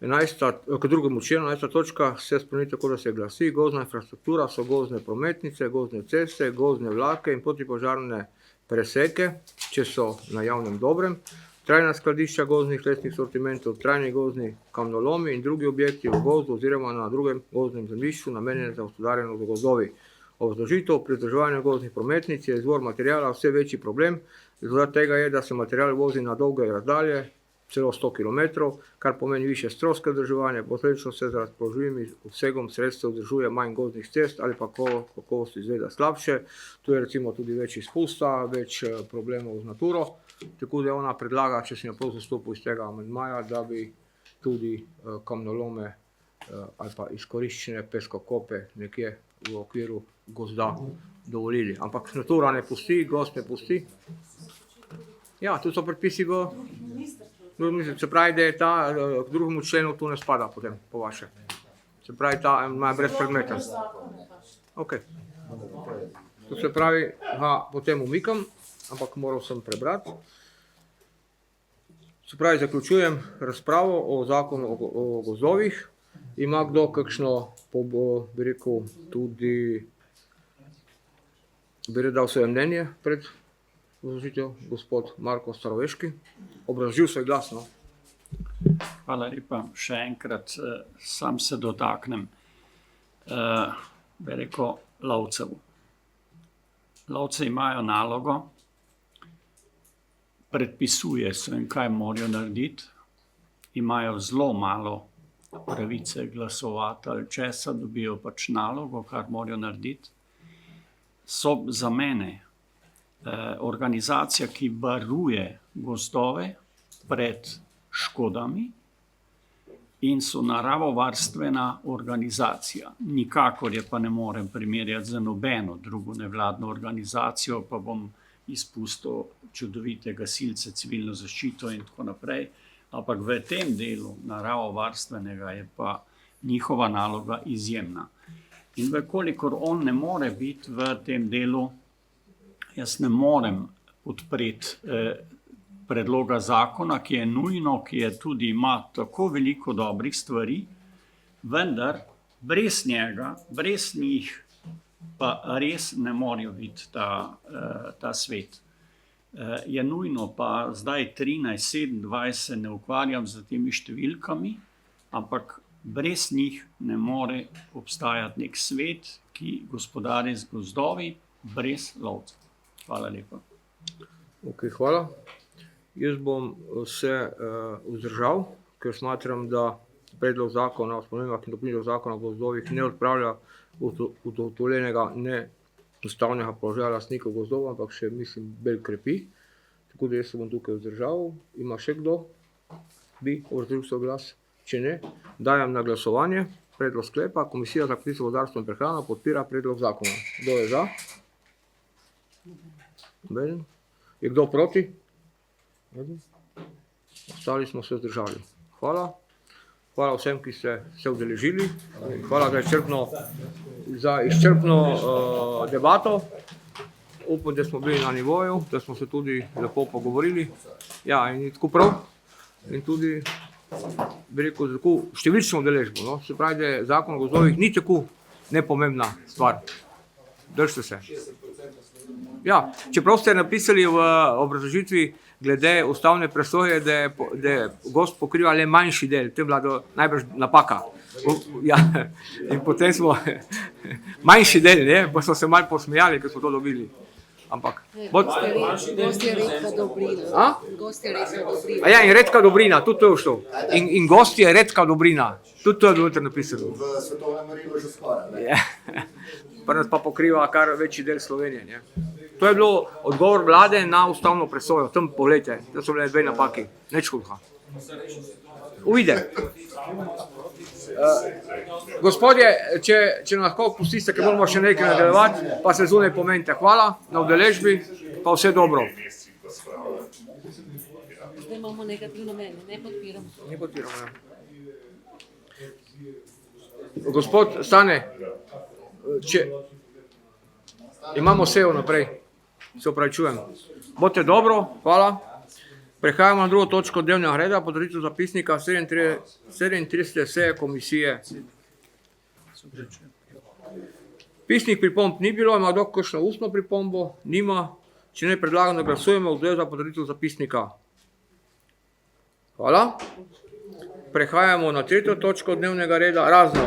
K drugemu členu, 11. točka se spremeni tako, da se glasi: gozdna infrastruktura so gozdne prometnice, gozdne ceste, gozdne vlake in protipožarne preseke, če so na javnem dobrem, trajna skladišča gozdnih lesnih sortimentov, trajni gozdni kamnolomi in drugi objekti v gozdu oziroma na drugem gozdnem zemljišču namenjeni za gospodarjenje z gozdovi. Obrazložitev: pri vzdrževanju gozdnih prometnic je izvor materiala vse večji problem. Rezultat tega je, da se material vozi na dolge razdalje, celo 100 km, kar pomeni više stroške vzdrževanja, posledično se z razpoložljivim obsegom sredstev vzdržuje manj gozdnih cest ali pa kakovost izgleda slabše. Tu je recimo tudi več izpusta, več problemov z naturo, tako da ona predlaga, če si naprav zastopil iz tega amandmaja, da bi tudi kamnolome ali pa izkoriščene peskokope nekje v okviru gozda dovolili. Ampak natura ne pusti, gost ne pusti. Ja, tu so predpisi se pravi, da je ta k drugemu členu tu ne spada potem, po vaše. Se pravi, ta ima brezpredmeten. Ok. To se pravi, potem umikam, ampak moral sem prebrati. Se pravi, zaključujem razpravo o zakonu o gozdovih. Ima kdo kakšno, bi rekel, tudi bi redal svoje mnenje pred vložitev, gospod Marko Staroveški. Obrazložil svoj glas, no. Hvala lepa. Še enkrat sam se dotaknem, bi rekel, lovcev. Lovci imajo nalogo, predpisuje se jim, kaj morajo narediti, imajo zelo malo pravice glasovati ali česa, dobijo pač nalogo, kar morajo narediti. So za mene organizacija, ki varuje gozdove pred škodami in so naravovarstvena organizacija. Nikakor je pa ne morem primerjati z nobeno drugo nevladno organizacijo, pa bom izpustil čudovite gasilce, civilno zaščito in tako naprej. Ampak v tem delu naravovarstvenega je pa njihova naloga izjemna. In vekolikor on ne more biti v tem delu, jaz ne morem podpreti predloga zakona, ki je nujno, ki je tudi ima tako veliko dobrih stvari, vendar brez njega, brez njih pa res ne morejo biti ta svet. Je nujno, pa zdaj 13-27 ne ukvarjam z temi številkami, ampak brez njih ne more obstajati nek svet, ki gospodari z gozdovi brez lovcev. Hvala lepa. Ok, hvala. Jaz bom se vzdržal, ker smatram, da predlog zakona o spremembah in dopolnitvah zakona o gozdovih ne odpravlja ugotovljenega neustavnega položaja lastnikov gozdov, ampak še, mislim, bolj krepi. Tako da jaz se bom tukaj vzdržal. Ima še kdo? Bi obrazložil svoj glas? Če ne, dajem na glasovanje predlog sklepa. Komisija za kmetijstvo, gozdarstvo in prehrano podpira predlog zakona. Kdo je za? Je kdo proti? Ostali smo se vzdržali. Hvala. Hvala vsem, ki ste se udeležili. Hvala za izčrpno debato. upam, da smo bili na nivoju, da smo se tudi lepo pogovorili. Ja, in je tako prav. In tudi, bi rekel, tako številčno udeležbo. No? Se pravi, da zakon o gozdovih ni tako nepomembna stvar. Držite se. Ja, čeprav ste napisali v obrazložitvi glede ustavne presoje, da gozd pokriva le manjši del, to je bila najbrž napaka. Ja, in potem smo manjši del, ne, pa smo se malo posmejali, ko smo to dobili. Ampak, Gozd je redka dobrina. Gozd je redka dobrina. Ja, in redka dobrina, tudi to je šlo. In gozd je redka dobrina, tudi to je bilo napisano. V svetovnem merilu že skoraj. Ja. Pa nas pa pokriva kar večji del Slovenije. Ne? To je bilo odgovor vlade na ustavno presojo. Tam pogledajte, da so bile dve napaki. Nič hudega. Ujde. Gospodje, če nas lahko pustite, ker moramo še nekaj nadaljevati, pa se zunaj pomenite. Hvala na udeležbi, pa vse dobro. Zdaj imamo negativno mnenje, ne podpiramo. Ne podpiramo, ja. Gospod Stane, če imamo sejo naprej, se opravičujem. Bodite dobro, hvala. Prehajamo na drugo točko dnevnega reda, potrditev zapisnika 37. seje komisije. Pisnih pripomb ni bilo, ima kdo kakšno ustno pripombo? Nima. Če ne, predlagam, da glasujemo za potrditev zapisnika. Hvala. Prehajamo na tretjo točko dnevnega reda, razno.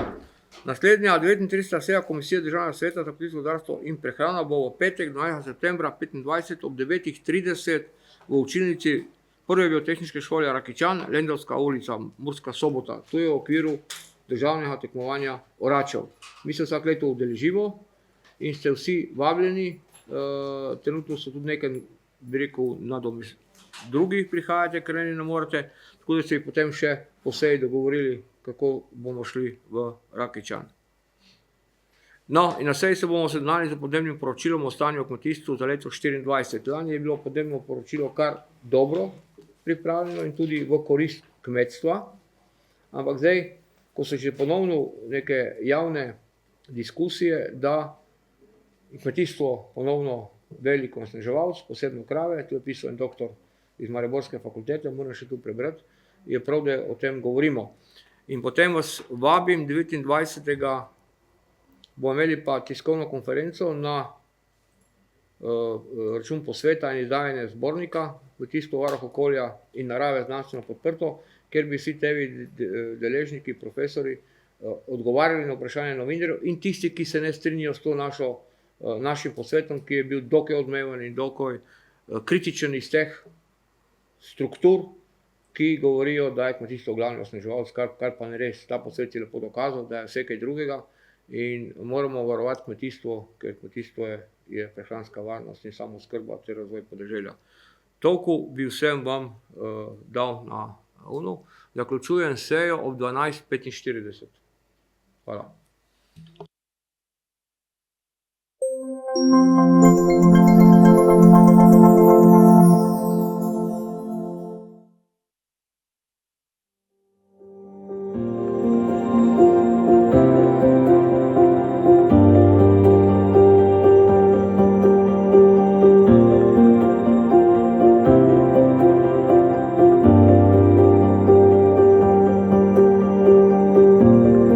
Naslednja 39. seja Komisije Državnega sveta za kmetijstvo, gozdarstvo in prehrano bo v petek 12. septembra 2025 ob 9:30 v učilnici Prve biotehniške šole Rakičan, Lendavska ulica, Murska Sobota. To je v okviru državnega tekmovanja oračev. Mi se vsak leto udeležimo in ste vsi vabljeni. Trenutno so tudi nekaj, bi rekel, drugih prihajate, ker ne morete, tako da se jih potem še po seji dogovorili, kako bomo šli v Rakičan. No, in na seji se bomo seznanili z podnebnim poročilom o stanju v kmetijstvu za leto 2024. Lani je bilo podnebno poročilo kar dobro pripravljeno in tudi v korist kmetstva, ampak zdaj, ko so že ponovno neke javne diskusije, da kmetijstvo ponovno velik onesnaževalec, posebno krave, to je pisal en doktor iz Mariborske fakultete, moram še tu prebrati, je prav, da o tem govorimo. In potem vas vabim 29. bomo imeli pa tiskovno konferenco na račun posveta in izdajanja zbornika Kmetijstvo, varuh okolja in narave znanstveno podprto, kjer bi vsi tevi deležniki, profesori odgovarjali na vprašanje novinarjev in tisti, ki se ne strinjajo s to našim posvetom, ki je bil dokaj odmeven in dokaj kritičen iz teh struktur, ki govorijo, da je kmetijstvo glavni onesnaževalec, kar pa ne res. Ta posvet je lepo dokazal, da je vse kaj drugega in moramo varovati kmetijstvo, ker kmetijstvo je prehranska varnost in samooskrba ter razvoj podeželja. Toliko bi vsem vam dal na unu. Zaključujem sejo ob 12:45. Hvala.